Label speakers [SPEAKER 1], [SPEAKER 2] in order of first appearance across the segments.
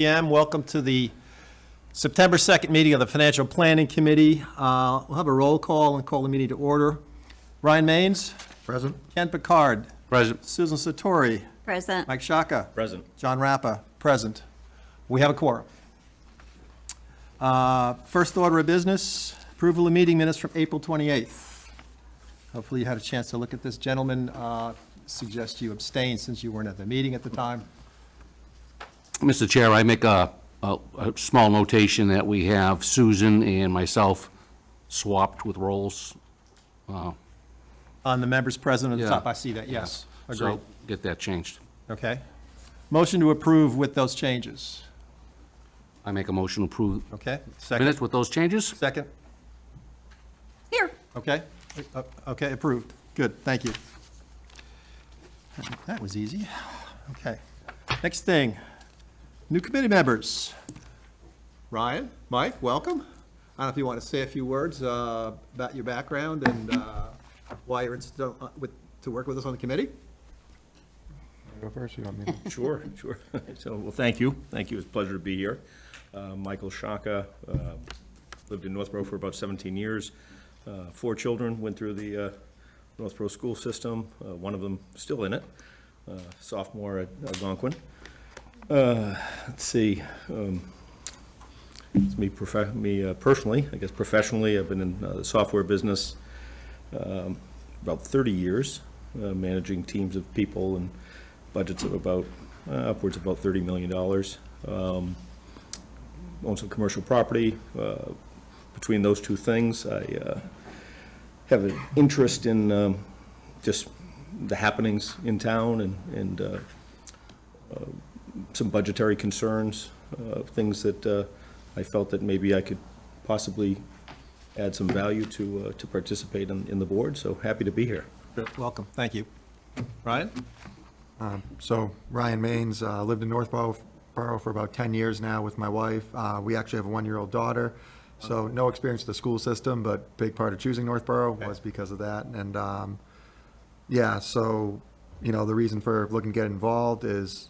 [SPEAKER 1] p.m. Welcome to the September 2nd meeting of the Financial Planning Committee. We'll have a roll call and call the meeting to order. Ryan Maines.
[SPEAKER 2] Present.
[SPEAKER 1] Ken Picard.
[SPEAKER 3] Present.
[SPEAKER 1] Susan Satori.
[SPEAKER 4] Present.
[SPEAKER 1] Mike Shaka.
[SPEAKER 3] Present.
[SPEAKER 1] John Rappa. Present. We have a quorum. First order of business, approval of meeting minutes from April 28th. Hopefully you had a chance to look at this. Gentlemen, suggest you abstain since you weren't at the meeting at the time.
[SPEAKER 3] Mr. Chair, I make a small notation that we have Susan and myself swapped with roles.
[SPEAKER 1] On the members present at the
[SPEAKER 3] Yeah.
[SPEAKER 1] top, I see that, yes. Agreed.
[SPEAKER 3] So get that changed.
[SPEAKER 1] Okay. Motion to approve with those changes.
[SPEAKER 3] I make a motion to approve
[SPEAKER 1] Okay, second.
[SPEAKER 3] minutes with those changes.
[SPEAKER 1] Second,
[SPEAKER 4] Here.
[SPEAKER 1] okay. Okay, approved. Good, thank you. That was easy. Okay. Next thing, new committee members. Ryan, Mike, welcome. I don't know if you want to say a few words about your background and why you're interested to work with us on the committee.
[SPEAKER 2] Go first, you want me to?
[SPEAKER 5] Sure. So, well, thank you. Thank you. It's a pleasure to be here. Michael Shaka, lived in Northborough for about 17 years. 4 children, went through the Northborough school system. One of them still in it, sophomore at Algonquin. Let's see. It's me personally, I guess professionally, I've been in the software business about 30 years, managing teams of people and budgets of about upwards of about $30 million. Own some commercial property. Between those two things, I have an interest in just the happenings in town and some budgetary concerns, things that I felt that maybe I could possibly add some value to participate in the board. So happy to be here.
[SPEAKER 1] Good, welcome, thank you. Ryan?
[SPEAKER 2] So Ryan Maines, lived in Northborough for about 10 years now with my wife. We actually have a 1-year-old daughter, so no experience with the school system, but big part of choosing Northborough was because of that. And yeah, so, you know, the reason for looking to get involved is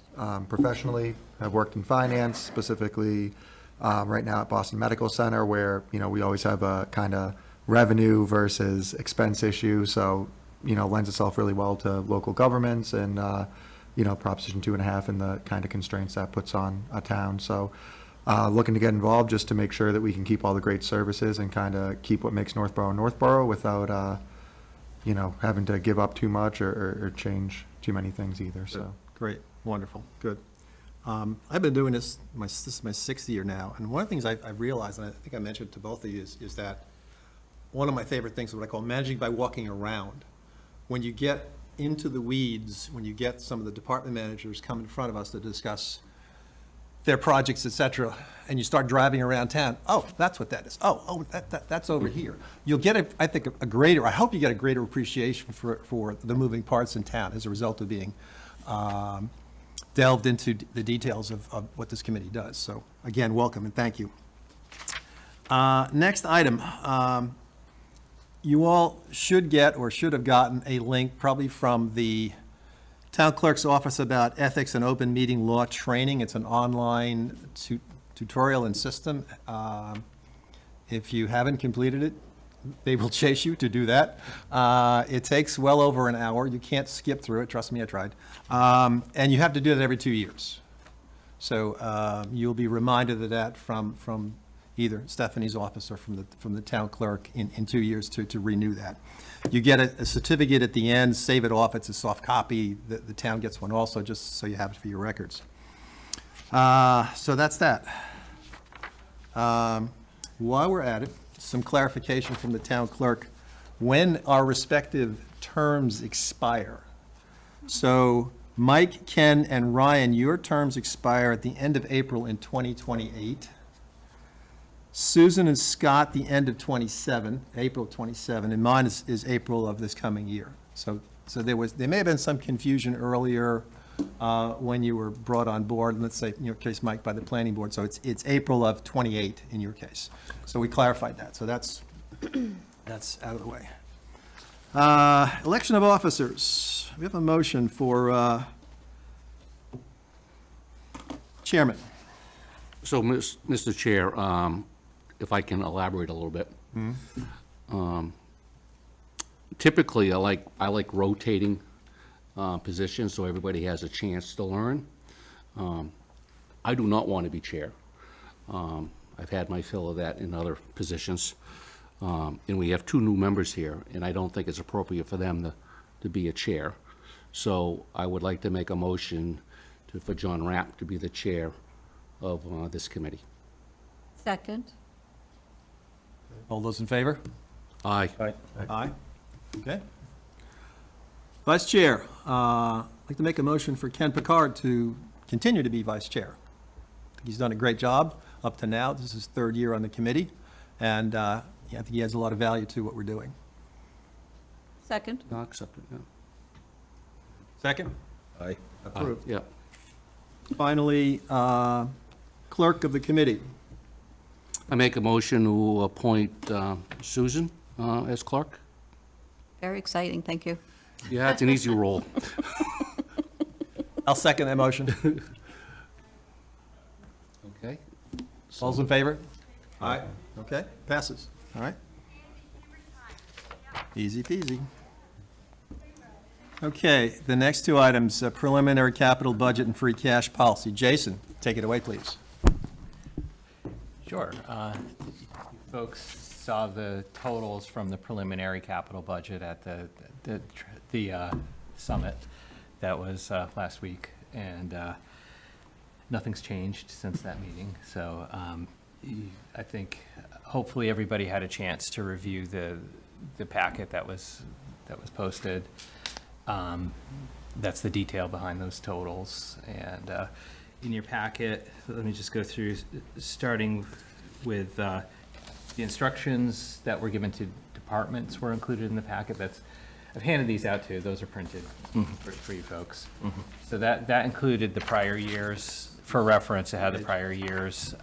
[SPEAKER 2] professionally, I've worked in finance, specifically right now at Boston Medical Center, where, you know, we always have a kind of revenue versus expense issue. So, you know, lends itself really well to local governments and, you know, Proposition 2.5 and the kind of constraints that puts on a town. So looking to get involved just to make sure that we can keep all the great services and kind of keep what makes Northborough without, you know, having to give up too much or change too many things either. So
[SPEAKER 1] Great, wonderful, good. I've been doing this is my 6th year now, and one of the things I've realized, and I think I mentioned to both of you, is that one of my favorite things is what I call managing by walking around. When you get into the weeds, when you get some of the department managers come in front of us to discuss their projects, et cetera, and you start driving around town, oh, that's what that is. Oh, that's over here. You'll get, I hope you get a greater appreciation for the moving parts in town as a result of being delved into the details of what this committee does. So again, welcome and thank you. Next item. You all should get or should have gotten a link probably from the town clerk's office about ethics and open meeting law training. It's an online tutorial and system. If you haven't completed it, they will chase you to do that. It takes well over an hour. You can't skip through it. Trust me, I tried. And you have to do it every 2 years. So you'll be reminded of that from either Stephanie's office or from the town clerk in 2 years to renew that. You get a certificate at the end, save it off, it's a soft copy. The town gets one also, just so you have it for your records. So that's that. While we're at it, some clarification from the town clerk. When our respective terms expire. So Mike, Ken, and Ryan, your terms expire at the end of April in 2028. Susan and Scott, the end of April 27, and mine is April of this coming year. So there may have been some confusion earlier when you were brought on board, let's say in your case, Mike, by the planning board. So it's April of 28 in your case. So we clarified that. So that's out of the way. Election of officers. We have a motion for chairman.
[SPEAKER 3] So, Mr. Chair, if I can elaborate a little bit. Typically, I like rotating positions so everybody has a chance to learn. I do not want to be chair. I've had my fill of that in other positions. And we have two new members here, and I don't think it's appropriate for them to be a chair. So I would like to make a motion for John Rapp to be the chair of this committee.
[SPEAKER 4] Second.
[SPEAKER 1] All those in favor?
[SPEAKER 3] Aye.
[SPEAKER 1] Aye. Okay. Vice Chair, I'd like to make a motion for Ken Picard to continue to be Vice Chair. I think he's done a great job up to now. This is his third year on the committee, and yeah, I think he adds a lot of value to what we're doing.
[SPEAKER 4] Second.
[SPEAKER 3] I'll accept it, yeah.
[SPEAKER 1] Second?
[SPEAKER 5] Aye.
[SPEAKER 1] Approved.
[SPEAKER 3] Yeah.
[SPEAKER 1] Finally, Clerk of the Committee.
[SPEAKER 3] I make a motion to appoint Susan as clerk.
[SPEAKER 4] Very exciting, thank you.
[SPEAKER 3] Yeah, it's an easy role.
[SPEAKER 1] I'll second that motion.
[SPEAKER 3] Okay.
[SPEAKER 1] All those in favor? Aye. Okay, passes. All right. Easy peasy. Okay, the next two items, preliminary capital budget and free cash policy. Jason, take it away, please.
[SPEAKER 6] Sure. Folks saw the totals from the preliminary capital budget at the summit that was last week, and nothing's changed since that meeting. So I think hopefully everybody had a chance to review the packet that was posted. That's the detail behind those totals. And in your packet, let me just go through, starting with the instructions that were given to departments were included in the packet. I've handed these out to you. Those are printed for you folks. So that included the prior years. For reference, it had the prior years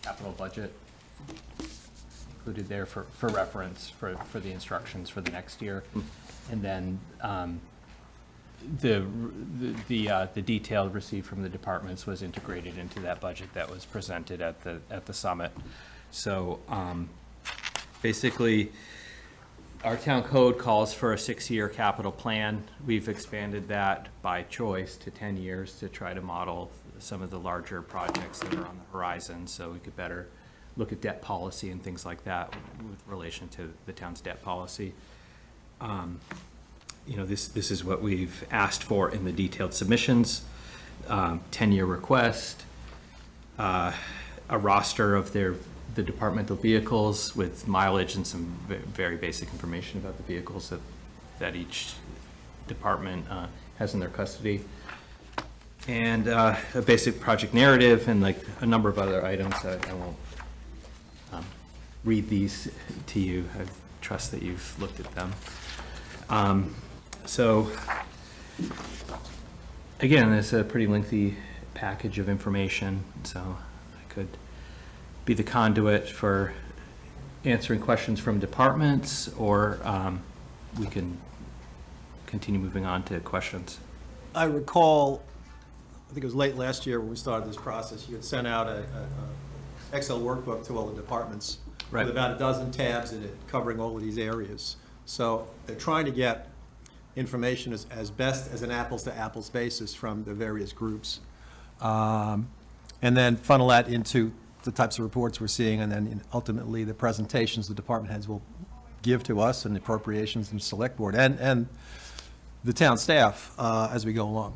[SPEAKER 6] capital budget included there for reference for the instructions for the next year. And then the detail received from the departments was integrated into that budget that was presented at the summit. So basically, our town code calls for a 6-year capital plan. We've expanded that by choice to 10 years to try to model some of the larger projects that are on the horizon, so we could better look at debt policy and things like that with relation to the town's debt policy. You know, this is what we've asked for in the detailed submissions, 10-year request, a roster of the departmental vehicles with mileage and some very basic information about the vehicles that each department has in their custody, and a basic project narrative and like a number of other items. I won't read these to you. I trust that you've looked at them. So again, it's a pretty lengthy package of information, so I could be the conduit for answering questions from departments, or we can continue moving on to questions.
[SPEAKER 1] I recall, I think it was late last year when we started this process, you had sent out a Excel workbook to all the departments
[SPEAKER 6] Right.
[SPEAKER 1] with about a dozen tabs in it covering all of these areas. So they're trying to get information as best as an apples-to-apples basis from the various groups. And then funnel that into the types of reports we're seeing, and then ultimately the presentations the department heads will give to us and the appropriations and select board and the town staff as we go along.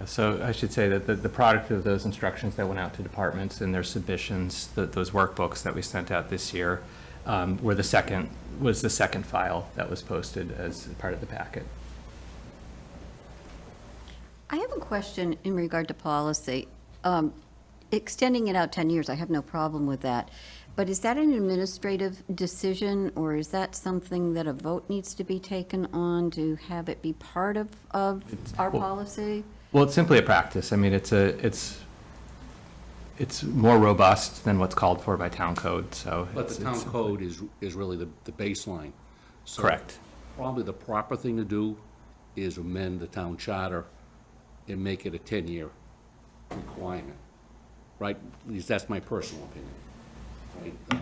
[SPEAKER 6] So I should say that the product of those instructions that went out to departments and their submissions, those workbooks that we sent out this year, was the second file that was posted as part of the packet.
[SPEAKER 4] I have a question in regard to policy. Extending it out 10 years, I have no problem with that. But is that an administrative decision, or is that something that a vote needs to be taken on to have it be part of our
[SPEAKER 6] well,
[SPEAKER 4] policy?
[SPEAKER 6] Well, it's simply a practice. I mean, it's more robust than what's called for by town code, so.
[SPEAKER 3] But the
[SPEAKER 6] it's-
[SPEAKER 3] town code is really the baseline. So
[SPEAKER 6] Correct.
[SPEAKER 3] Probably the proper thing to do is amend the town charter and make it a 10-year requirement. right? At least that's my personal opinion, right?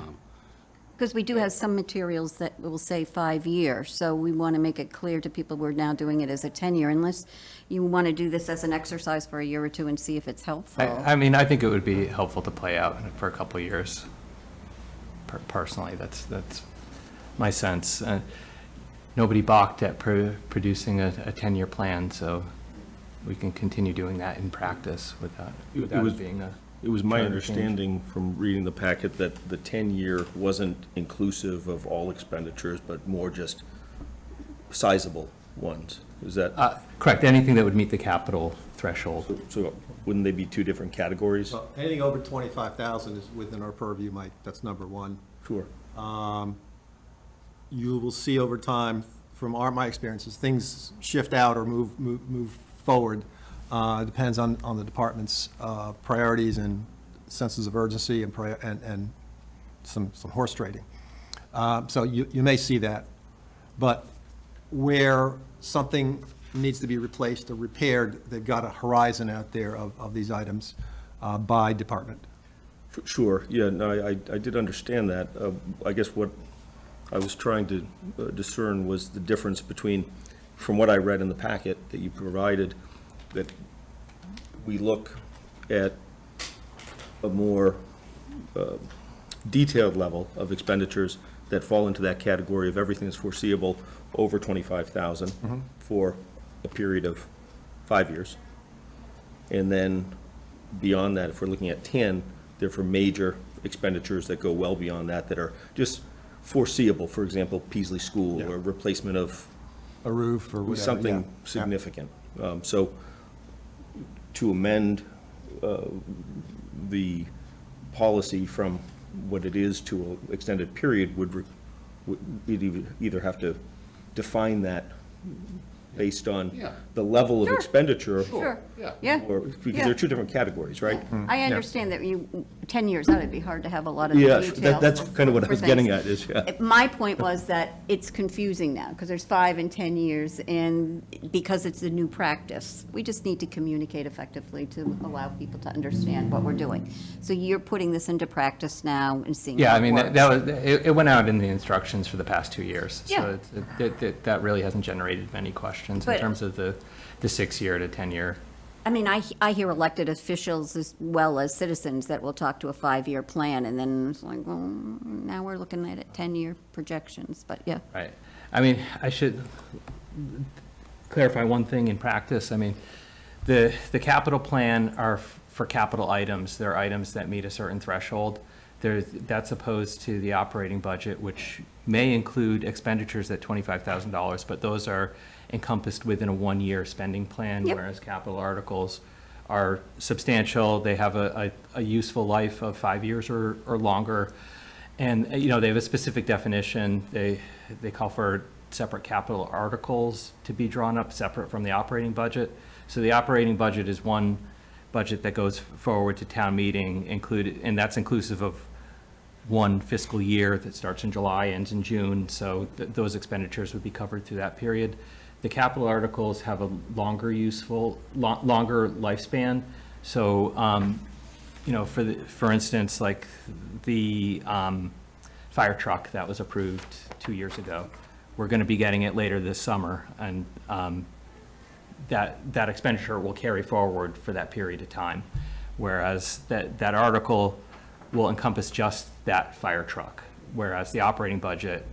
[SPEAKER 4] Because we do have some materials that will say 5 years, so we want to make it clear to people we're now doing it as a 10-year, unless you want to do this as an exercise for a year or two and see if it's helpful.
[SPEAKER 6] I mean, I think it would be helpful to play out for a couple of years. Personally, that's my sense. Nobody balked at producing a 10-year plan, so we can continue doing that in practice without it being a.
[SPEAKER 5] It was my
[SPEAKER 6] Trying to change.
[SPEAKER 5] understanding from reading the packet that the 10-year wasn't inclusive of all expenditures, but more just sizable ones. Is that,
[SPEAKER 6] Correct, anything that would meet the capital threshold.
[SPEAKER 5] so wouldn't they be two different categories?
[SPEAKER 1] Well, anything over 25,000 is within our purview, Mike, that's number one.
[SPEAKER 5] Sure.
[SPEAKER 1] You will see over time, from my experiences, things shift out or move forward. Depends on the department's priorities and senses of urgency and some horse trading. So you may see that. But where something needs to be replaced or repaired, they've got a horizon out there of these items by department.
[SPEAKER 5] Sure, yeah, no, I did understand that. I guess what I was trying to discern was the difference between, from what I read in the packet that you provided, that we look at a more detailed level of expenditures that fall into that category of everything that's foreseeable over 25,000 for a period of 5 years. And then beyond that, if we're looking at 10, they're for major expenditures that go well beyond that, that are just foreseeable. For example, Peasley School or replacement of
[SPEAKER 1] A roof or whatever.
[SPEAKER 5] something
[SPEAKER 1] yeah.
[SPEAKER 5] significant. So to amend the policy from what it is to an extended period would we'd either have to define that based on
[SPEAKER 3] Yeah.
[SPEAKER 5] the level of
[SPEAKER 4] Sure.
[SPEAKER 5] expenditure.
[SPEAKER 4] Sure,
[SPEAKER 3] Yeah.
[SPEAKER 4] yeah.
[SPEAKER 5] Or, because
[SPEAKER 4] Yeah.
[SPEAKER 5] they're two different categories, right?
[SPEAKER 4] I understand that 10 years out, it'd be hard to have a lot of the
[SPEAKER 5] Yeah,
[SPEAKER 4] details.
[SPEAKER 5] that's kind of what I
[SPEAKER 4] for
[SPEAKER 5] was getting
[SPEAKER 4] things.
[SPEAKER 5] at, is, yeah.
[SPEAKER 4] My point was that it's confusing now, because there's 5 and 10 years, and because it's a new practice, we just need to communicate effectively to allow people to understand what we're doing. So you're putting this into practice now and seeing
[SPEAKER 6] Yeah,
[SPEAKER 4] how
[SPEAKER 6] I mean,
[SPEAKER 4] it
[SPEAKER 6] that
[SPEAKER 4] works.
[SPEAKER 6] was, it went out in the instructions for the past 2 years.
[SPEAKER 4] Yeah.
[SPEAKER 6] So that really hasn't generated many questions in
[SPEAKER 4] But-
[SPEAKER 6] terms of the 6-year to 10-year.
[SPEAKER 4] I mean, I hear elected officials as well as citizens that will talk to a 5-year plan, and then it's like, well, now we're looking at it 10-year projections, but yeah.
[SPEAKER 6] Right. I mean, I should clarify one thing in practice. I mean, the capital plan are for capital items. They're items that meet a certain threshold. That's opposed to the operating budget, which may include expenditures at $25,000, but those are encompassed within a 1-year spending plan,
[SPEAKER 4] Yep.
[SPEAKER 6] whereas capital articles are substantial. They have a useful life of 5 years or longer. And, you know, they have a specific definition. They call for separate capital articles to be drawn up separate from the operating budget. So the operating budget is one budget that goes forward to town meeting, and that's inclusive of one fiscal year that starts in July, ends in June. So those expenditures would be covered through that period. The capital articles have a longer longer lifespan. So, you know, for instance, like the fire truck that was approved 2 years ago, we're going to be getting it later this summer, and that expenditure will carry forward for that period of time, whereas that article will encompass just that fire truck, whereas the operating budget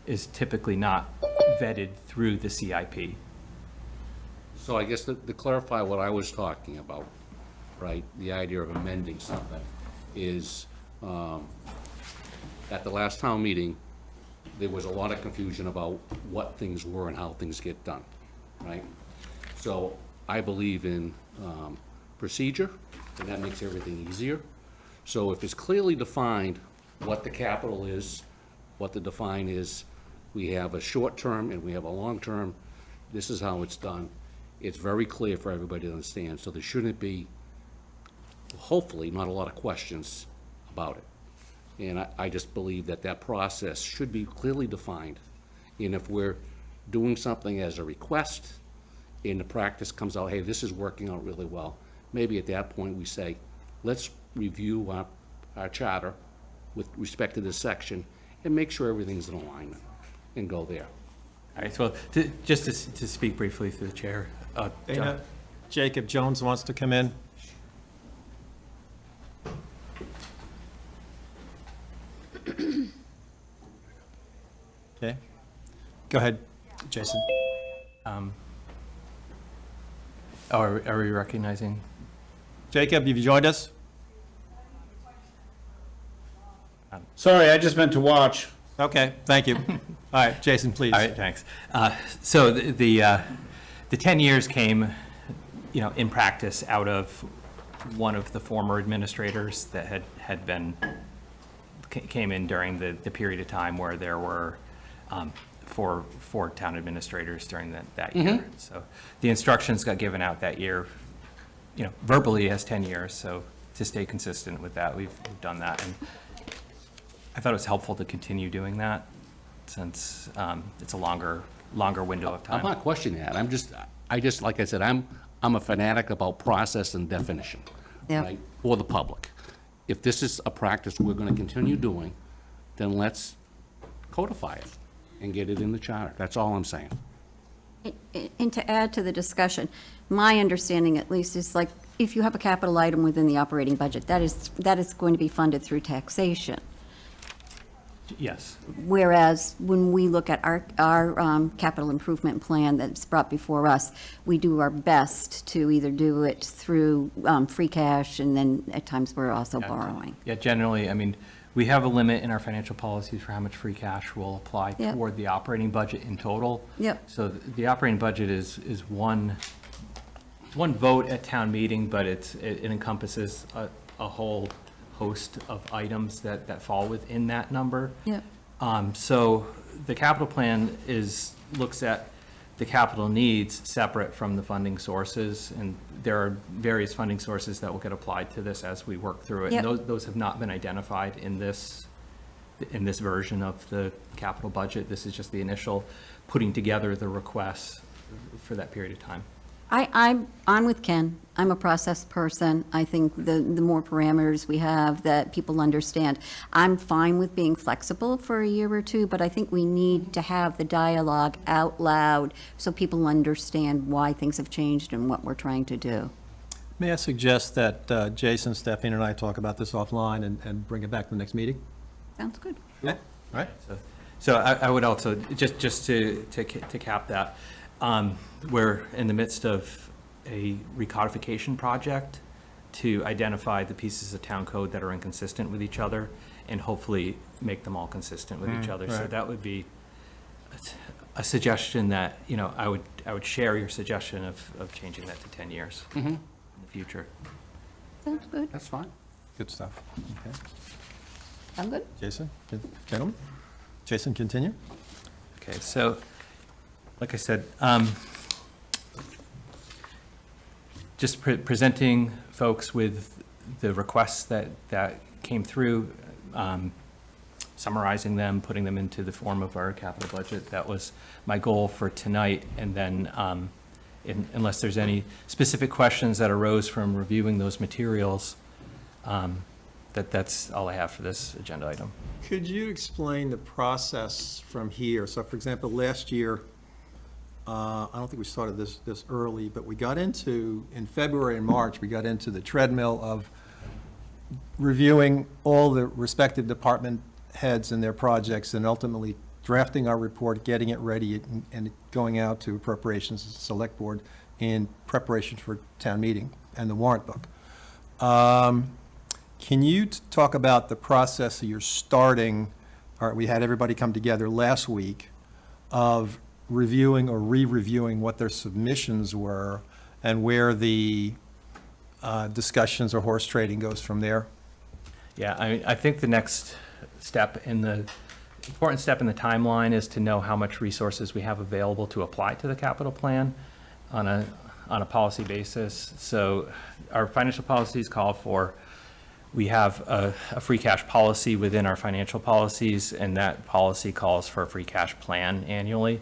[SPEAKER 6] is typically not vetted through the CIP.
[SPEAKER 3] So I guess to clarify what I was talking about, right, the idea of amending something is, at the last town meeting, there was a lot of confusion about what things were and how things get done, right? So I believe in procedure, and that makes everything easier. So if it's clearly defined what the capital is, what the define is, we have a short term and we have a long term, this is how it's done. It's very clear for everybody to understand, so there shouldn't be, hopefully, not a lot of questions about it. And I just believe that process should be clearly defined. And if we're doing something as a request, and the practice comes out, hey, this is working out really well, maybe at that point we say, let's review our charter with respect to this section and make sure everything's in alignment and go there.
[SPEAKER 6] All right, well, just to speak briefly through the chair.
[SPEAKER 1] Dana,
[SPEAKER 6] John.
[SPEAKER 1] Jacob Jones wants to come in. Okay. Go ahead, Jason.
[SPEAKER 6] Are we recognizing?
[SPEAKER 1] Jacob, have you joined us?
[SPEAKER 7] Sorry, I just meant to watch.
[SPEAKER 1] Okay, thank you. All right, Jason, please.
[SPEAKER 6] All right, thanks. So the 10 years came, in practice out of one of the former administrators that came in during the period of time where there were four town administrators during that year. So the instructions got given out that year, verbally as 10 years. So to stay consistent with that, we've done that. And I thought it was helpful to continue doing that since it's a longer window of
[SPEAKER 3] I'm
[SPEAKER 6] time.
[SPEAKER 3] not questioning that. I just, like I said, I'm a fanatic about process and definition.
[SPEAKER 4] Yeah.
[SPEAKER 3] Right, for the public. If this is a practice we're gonna continue doing, then let's codify it and get it in the charter. That's all I'm saying.
[SPEAKER 4] And to add to the discussion, my understanding at least is like, if you have a capital item within the operating budget, that is going to be funded through taxation.
[SPEAKER 6] Yes.
[SPEAKER 4] Whereas when we look at our capital improvement plan that's brought before us, we do our best to either do it through free cash, and then at times we're also borrowing.
[SPEAKER 6] Yeah, generally, I mean, we have a limit in our financial policies for how much free cash will apply
[SPEAKER 4] Yep.
[SPEAKER 6] toward the operating budget in total.
[SPEAKER 4] Yep.
[SPEAKER 6] So the operating budget is one vote at town meeting, but it encompasses a whole host of items that fall within that number.
[SPEAKER 4] Yep.
[SPEAKER 6] So the capital plan looks at the capital needs separate from the funding sources, and there are various funding sources that will get applied to this as we work through it.
[SPEAKER 4] Yep.
[SPEAKER 6] And those have not been identified in this version of the capital budget. This is just the initial putting together the requests for that period of time.
[SPEAKER 4] I'm with Ken. I'm a process person. I think the more parameters we have that people understand. I'm fine with being flexible for a year or two, but I think we need to have the dialogue out loud so people understand why things have changed and what we're trying to do.
[SPEAKER 1] May I suggest that Jason, Stephanie, and I talk about this offline and bring it back to the next meeting?
[SPEAKER 4] Sounds good.
[SPEAKER 1] Okay, all right.
[SPEAKER 6] So I would also, just to cap that, we're in the midst of a recodification project to identify the pieces of town code that are inconsistent with each other and hopefully make them all consistent with each other. So
[SPEAKER 1] right.
[SPEAKER 6] that would be a suggestion that, I would share your suggestion of changing that to 10 years in the future.
[SPEAKER 4] Sounds good.
[SPEAKER 3] That's fine.
[SPEAKER 1] Good stuff. Okay.
[SPEAKER 4] Sound good?
[SPEAKER 1] Jason, gentlemen? Jason, continue.
[SPEAKER 6] Okay, so, like I said, just presenting folks with the requests that came through, summarizing them, putting them into the form of our capital budget. That was my goal for tonight. And then, unless there's any specific questions that arose from reviewing those materials, that's all I have for this agenda item.
[SPEAKER 1] Could you explain the process from here? So for example, last year, I don't think we started this early, but we got into, in February and March, we got into the treadmill of reviewing all the respective department heads and their projects and ultimately drafting our report, getting it ready, and going out to appropriations select board in preparation for town meeting and the warrant book. Can you talk about the process that you're starting, or we had everybody come together last week, of reviewing or re-reviewing what their submissions were and where the discussions or horse trading goes from there?
[SPEAKER 6] Yeah, I think the next step important step in the timeline is to know how much resources we have available to apply to the capital plan on a policy basis. So our financial policies call for, we have a free cash policy within our financial policies, and that policy calls for a free cash plan annually.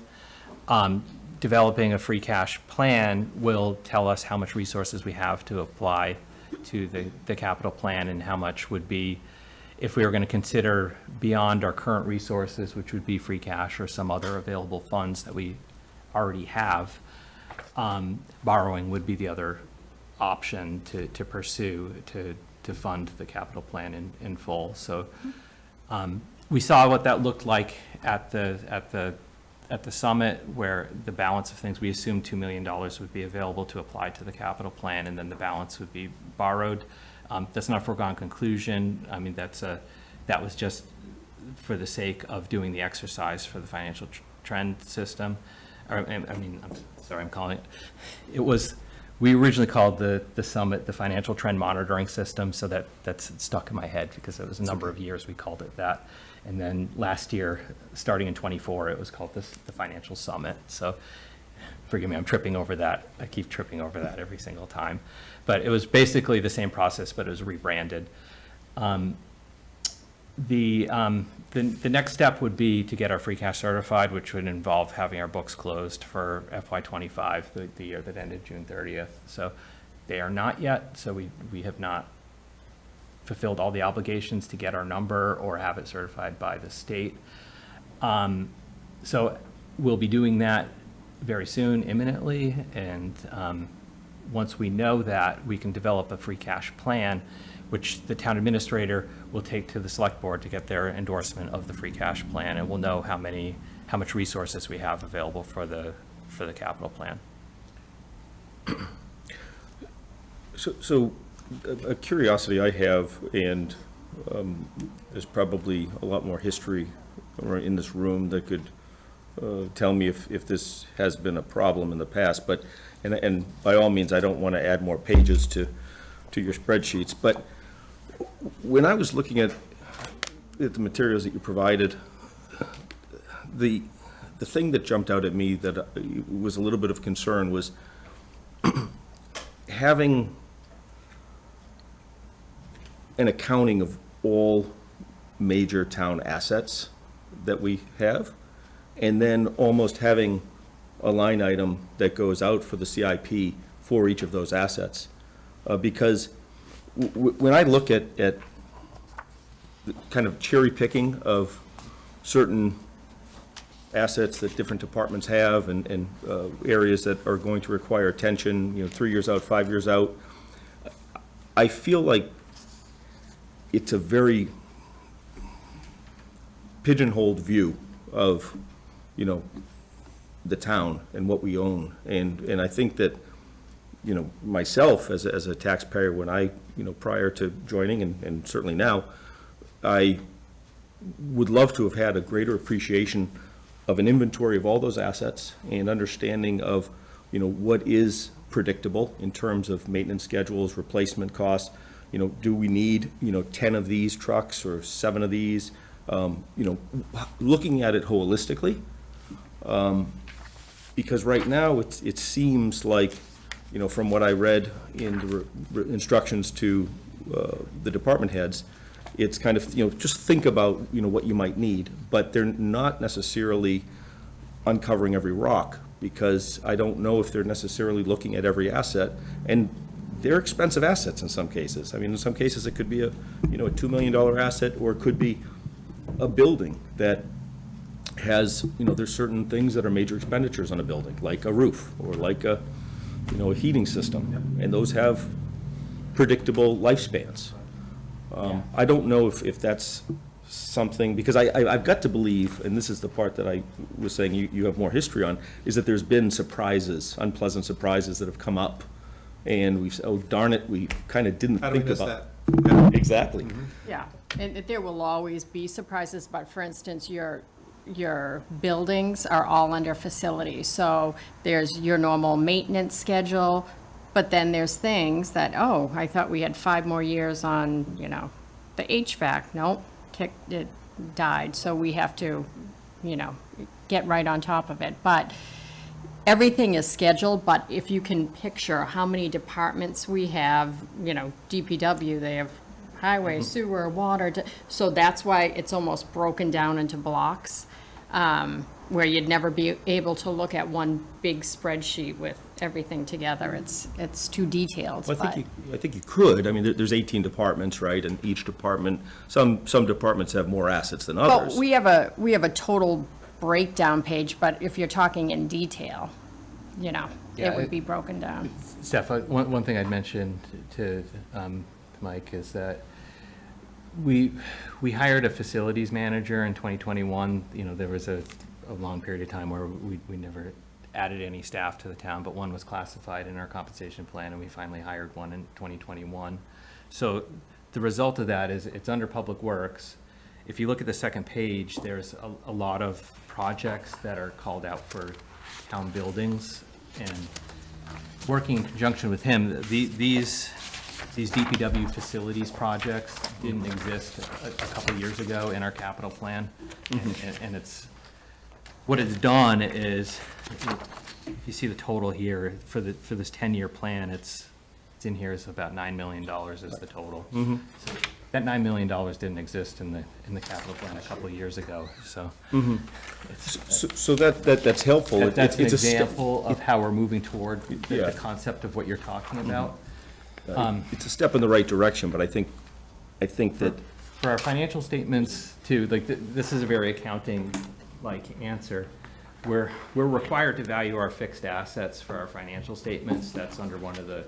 [SPEAKER 6] Developing a free cash plan will tell us how much resources we have to apply to the capital plan and how much would be, if we were going to consider beyond our current resources, which would be free cash or some other available funds that we already have, borrowing would be the other option to pursue to fund the capital plan in full. So we saw what that looked like at the summit, where the balance of things, we assumed $2 million would be available to apply to the capital plan, and then the balance would be borrowed. That's not a foregone conclusion. I mean, that was just for the sake of doing the exercise for the financial trend system. It was, we originally called the summit the financial trend monitoring system, so that's stuck in my head because it was a number of years we called it that. And then last year, starting in '24, it was called the financial summit. So forgive me, I'm tripping over that. I keep tripping over that every single time. But it was basically the same process, but it was rebranded. The next step would be to get our free cash certified, which would involve having our books closed for FY25, the year that ended June 30th. So they are not yet, so we have not fulfilled all the obligations to get our number or have it certified by the state. So we'll be doing that very soon, imminently, and once we know that, we can develop a free cash plan, which the town administrator will take to the select board to get their endorsement of the free cash plan, and we'll know how much resources we have available for the capital plan.
[SPEAKER 5] So a curiosity I have, and there's probably a lot more history in this room that could tell me if this has been a problem in the past, but, and by all means, I don't want to add more pages to your spreadsheets, but when I was looking at the materials that you provided, the thing that jumped out at me that was a little bit of concern was having an accounting of all major town assets that we have, and then almost having a line item that goes out for the CIP for each of those assets. Because when I look at the kind of cherry picking of certain assets that different departments have and areas that are going to require attention, 3 years out, 5 years out, I feel like it's a very pigeonholed view of, the town and what we own. And I think that, myself as a taxpayer, when I, prior to joining and certainly now, I would love to have had a greater appreciation of an inventory of all those assets and understanding of, what is predictable in terms of maintenance schedules, replacement costs. Do we need, 10 of these trucks or 7 of these? Looking at it holistically. Because right now, it seems like, from what I read in the instructions to the department heads, it's kind of, just think about, what you might need, but they're not necessarily uncovering every rock, because I don't know if they're necessarily looking at every asset, and they're expensive assets in some cases. I mean, in some cases, it could be a $2 million asset, or it could be a building that has, there's certain things that are major expenditures on a building, like a roof, or like a heating system, and those have predictable lifespans. I don't know if that's something, because I've got to believe, and this is the part that I was saying you have more history on, is that there's been surprises, unpleasant surprises that have come up, and we've said, oh, darn it, we kind of didn't
[SPEAKER 1] How do we
[SPEAKER 5] think
[SPEAKER 1] miss
[SPEAKER 5] about.
[SPEAKER 1] that?
[SPEAKER 5] Exactly.
[SPEAKER 8] Yeah, and there will always be surprises, but for instance, your buildings are all under facilities. So there's your normal maintenance schedule, but then there's things that, oh, I thought we had 5 more years on, the HVAC. Nope, it died. So we have to, get right on top of it. But everything is scheduled, but if you can picture how many departments we have, DPW, they have highway, sewer, water, so that's why it's almost broken down into blocks. where you'd never be able to look at one big spreadsheet with everything together. It's too detailed,
[SPEAKER 5] Well,
[SPEAKER 8] but.
[SPEAKER 5] I think you could. I mean, there's 18 departments, right? And each department, some departments have more assets than
[SPEAKER 8] Well,
[SPEAKER 5] others.
[SPEAKER 8] we have a total breakdown page, but if you're talking in detail, it
[SPEAKER 6] Yeah,
[SPEAKER 8] would be broken down.
[SPEAKER 6] Steph, one thing I'd mention to Mike is that we hired a facilities manager in 2021. There was a long period of time where we never added any staff to the town, but one was classified in our compensation plan, and we finally hired one in 2021. So the result of that is it's under Public Works. If you look at the second page, there's a lot of projects that are called out for town buildings, and working in conjunction with him, these DPW facilities projects didn't exist a couple years ago in our capital plan. And it's, what it's done is, if you see the total here, for this 10-year plan, it's in here is about $9 million is the total. So that $9 million didn't exist in the capital plan a couple of years ago, so.
[SPEAKER 5] So that's helpful.
[SPEAKER 6] That's an
[SPEAKER 5] It's a step-
[SPEAKER 6] example of how we're moving toward
[SPEAKER 5] Yeah.
[SPEAKER 6] the concept of what you're talking about.
[SPEAKER 5] It's a step in the right direction, but I think that,
[SPEAKER 6] For our financial statements too, this is a very accounting-like answer. We're required to value our fixed assets for our financial statements. That's under one of the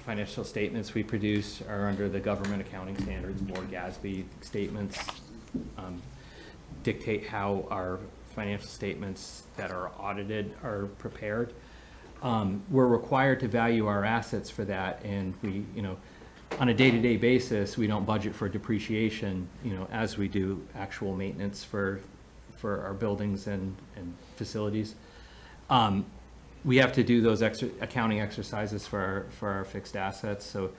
[SPEAKER 6] financial statements we produce are under the Government Accounting Standards Board, GASB statements. Dictate how our financial statements that are audited are prepared. We're required to value our assets for that, and we, on a day-to-day basis, we don't budget for depreciation, as we do actual maintenance for our buildings and facilities. We have to do those extra accounting exercises for our fixed assets, so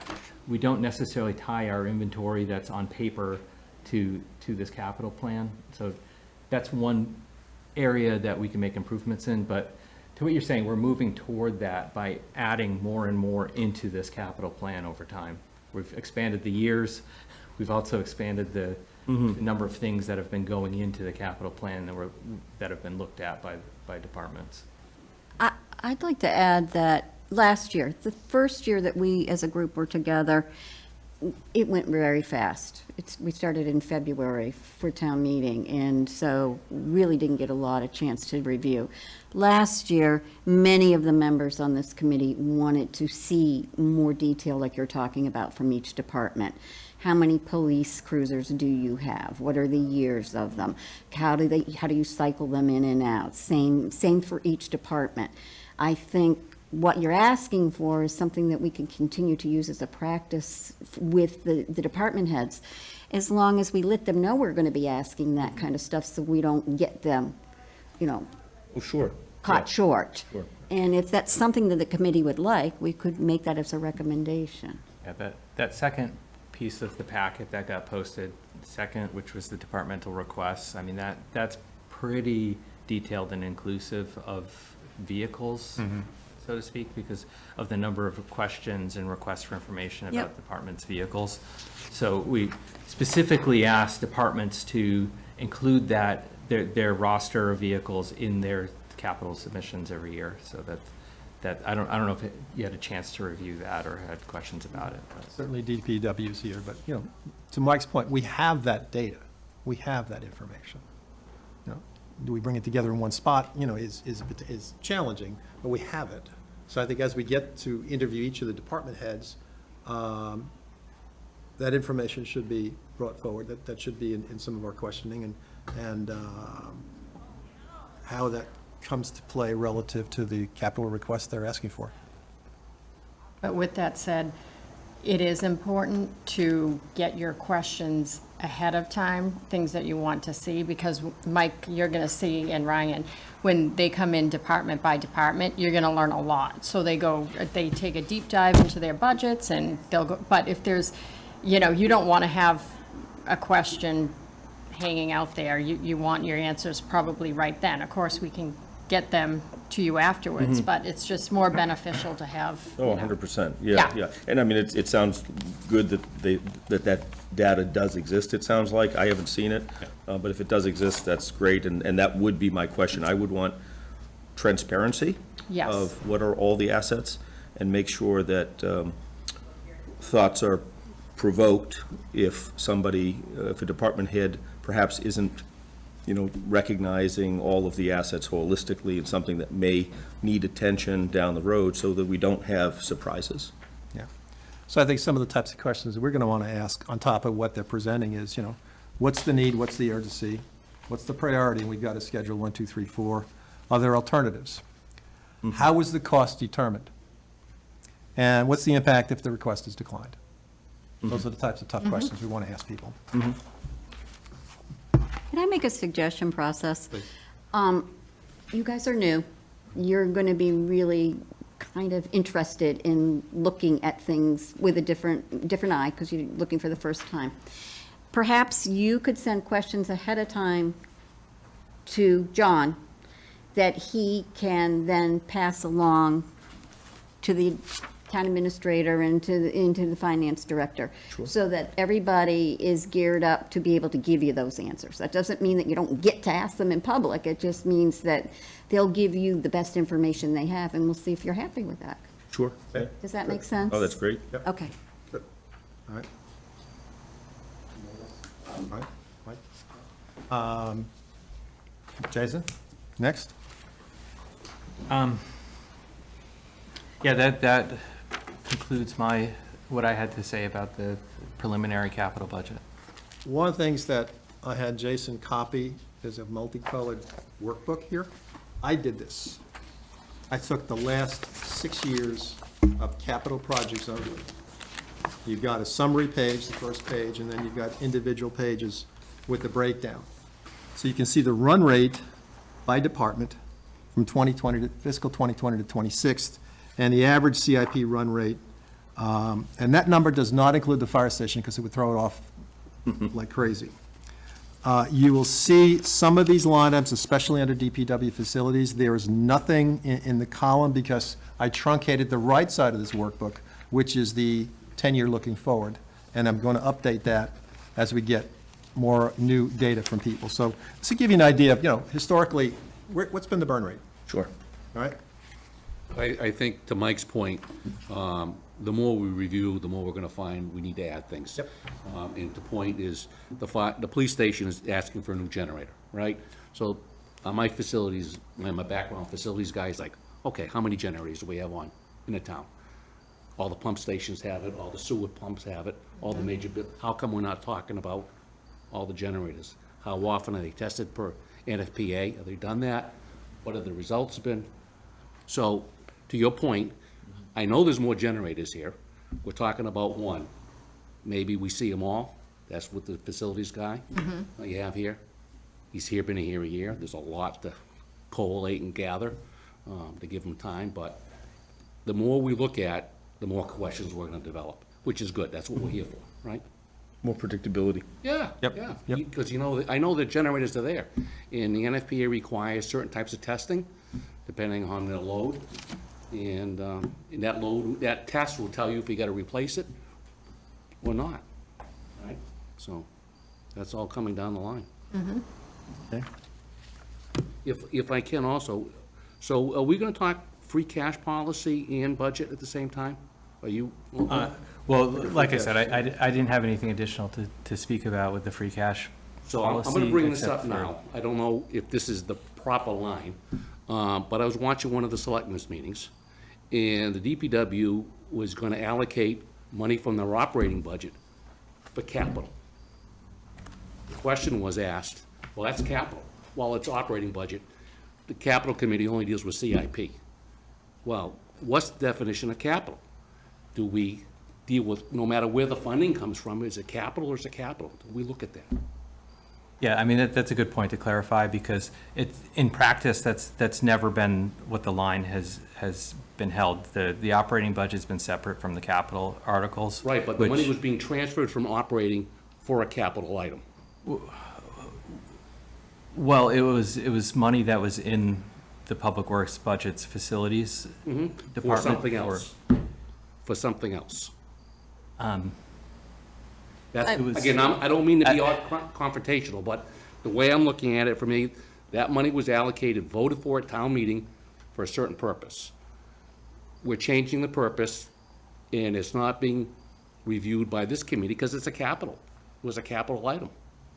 [SPEAKER 6] we don't necessarily tie our inventory that's on paper to this capital plan. So that's one area that we can make improvements in, but to what you're saying, we're moving toward that by adding more and more into this capital plan over time. We've expanded the years. We've also expanded the number of things that have been going into the capital plan that have been looked at by departments.
[SPEAKER 4] I'd like to add that last year, the first year that we as a group were together, it went very fast. We started in February for town meeting, and so really didn't get a lot of chance to review. Last year, many of the members on this committee wanted to see more detail like you're talking about from each department. How many police cruisers do you have? What are the years of them? How do you cycle them in and out? Same for each department. I think what you're asking for is something that we can continue to use as a practice with the department heads, as long as we let them know we're going to be asking that kind of stuff, so we don't get them,
[SPEAKER 5] oh, sure.
[SPEAKER 4] caught short.
[SPEAKER 5] Sure.
[SPEAKER 4] And if that's something that the committee would like, we could make that as a recommendation.
[SPEAKER 6] Yeah, that second piece of the packet that got posted, second, which was the departmental requests, I mean, that's pretty detailed and inclusive of vehicles, so to speak, because of the number of questions and requests for information about
[SPEAKER 4] Yep.
[SPEAKER 6] departments' vehicles. So we specifically asked departments to include their roster of vehicles in their capital submissions every year, so that I don't know if you had a chance to review that or had questions about it. But.
[SPEAKER 1] Certainly DPW's here, but, to Mike's point, we have that data. We have that information. Do we bring it together in one spot, is challenging, but we have it. So I think as we get to interview each of the department heads, that information should be brought forward, that should be in some of our questioning, and how that comes to play relative to the capital requests they're asking for.
[SPEAKER 8] But with that said, it is important to get your questions ahead of time, things that you want to see, because Mike, you're going to see, and Ryan, when they come in department by department, you're going to learn a lot. So they take a deep dive into their budgets, and they'll go, but if there's, you don't want to have a question hanging out there. You want your answers probably right then. Of course, we can get them to you afterwards, but it's just more beneficial to have.
[SPEAKER 5] Oh,
[SPEAKER 8] you know.
[SPEAKER 5] 100%, yeah,
[SPEAKER 8] Yeah.
[SPEAKER 5] yeah. And I mean, it sounds good that data does exist, it sounds like. I haven't seen it, but if it does exist, that's great, and that would be my question. I would want transparency
[SPEAKER 8] Yes.
[SPEAKER 5] of what are all the assets, and make sure that thoughts are provoked if somebody, if a department head perhaps isn't, recognizing all of the assets holistically and something that may need attention down the road so that we don't have surprises.
[SPEAKER 1] Yeah. So I think some of the types of questions that we're going to want to ask on top of what they're presenting is, what's the need, what's the urgency, what's the priority, and we've got a schedule 1, 2, 3, 4. Are there alternatives? How is the cost determined? And what's the impact if the request is declined? Those are the types of tough questions we want to ask people.
[SPEAKER 4] Can I make a suggestion process? You guys are new. You're going to be really kind of interested in looking at things with a different eye because you're looking for the first time. Perhaps you could send questions ahead of time to John that he can then pass along to the town administrator and into the finance director. So that everybody is geared up to be able to give you those answers. That doesn't mean that you don't get to ask them in public. It just means that they'll give you the best information they have, and we'll see if you're happy with that.
[SPEAKER 5] Sure.
[SPEAKER 4] Does that make sense?
[SPEAKER 5] Oh, that's great.
[SPEAKER 4] Okay.
[SPEAKER 1] All right. All right. Jason, next?
[SPEAKER 6] Yeah, that concludes what I had to say about the preliminary capital budget.
[SPEAKER 1] One of the things that I had Jason copy is a multicolored workbook here. I did this. I took the last 6 years of capital projects over. You've got a summary page, the first page, and then you've got individual pages with the breakdown. So you can see the run rate by department from 2020 to fiscal 2020 to 26, and the average CIP run rate. And that number does not include the fire station because it would throw it off like crazy. You will see some of these line items, especially under DPW facilities. There is nothing in the column because I truncated the right side of this workbook, which is the 10-year looking forward. And I'm going to update that as we get more new data from people. So this will give you an idea of, historically, what's been the burn rate,
[SPEAKER 5] Sure.
[SPEAKER 1] all right?
[SPEAKER 3] I think to Mike's point, the more we review, the more we're gonna find we need to add things.
[SPEAKER 1] Yep.
[SPEAKER 3] And the point is, the police station is asking for a new generator, right? So, on my facilities, my background facilities guy is like, okay, how many generators do we have on in the town? All the pump stations have it, all the sewer pumps have it, all the major, how come we're not talking about all the generators? How often are they tested per NFPA? Have they done that? What have the results been? So, to your point, I know there's more generators here. We're talking about one. Maybe we see them all. That's what the facilities guy that you have here. He's been here a year. There's a lot to collate and gather to give him time. But the more we look at, the more questions we're going to develop, which is good. That's what we're here for, right?
[SPEAKER 5] More predictability.
[SPEAKER 3] Yeah, yeah. Because, I know the generators are there. And the NFPA requires certain types of testing, depending on the load. And that test will tell you if you gotta replace it or not, right? So, that's all coming down the line.
[SPEAKER 1] Okay.
[SPEAKER 3] If I can also, so are we gonna talk free cash policy and budget at the same time? Are you?
[SPEAKER 6] Well, like I said, I didn't have anything additional to speak about with the free cash
[SPEAKER 3] So I'm
[SPEAKER 6] policy.
[SPEAKER 3] gonna bring this
[SPEAKER 6] except
[SPEAKER 3] up
[SPEAKER 6] for-
[SPEAKER 3] now. I don't know if this is the proper line, but I was watching one of the selectmen's meetings, and the DPW was gonna allocate money from their operating budget for capital. The question was asked, well, that's capital. Well, it's operating budget. The capital committee only deals with CIP. Well, what's the definition of capital? Do we deal with, no matter where the funding comes from, is it capital or is it capital? Do we look at that?
[SPEAKER 6] Yeah, I mean, that's a good point to clarify, because in practice, that's never been what the line has been held. The operating budget's been separate from the capital articles.
[SPEAKER 3] Right, but the money
[SPEAKER 6] which-
[SPEAKER 3] was being transferred from operating for a capital item.
[SPEAKER 6] Well, it was money that was in the Public Works budget's facilities
[SPEAKER 3] For
[SPEAKER 6] department.
[SPEAKER 3] something else. For something else. That's,
[SPEAKER 6] It was-
[SPEAKER 3] again, I don't mean to be all confrontational, but the way I'm looking at it, for me, that money was allocated, voted for at town meeting for a certain purpose. We're changing the purpose, and it's not being reviewed by this committee because it's a capital. It was a capital item,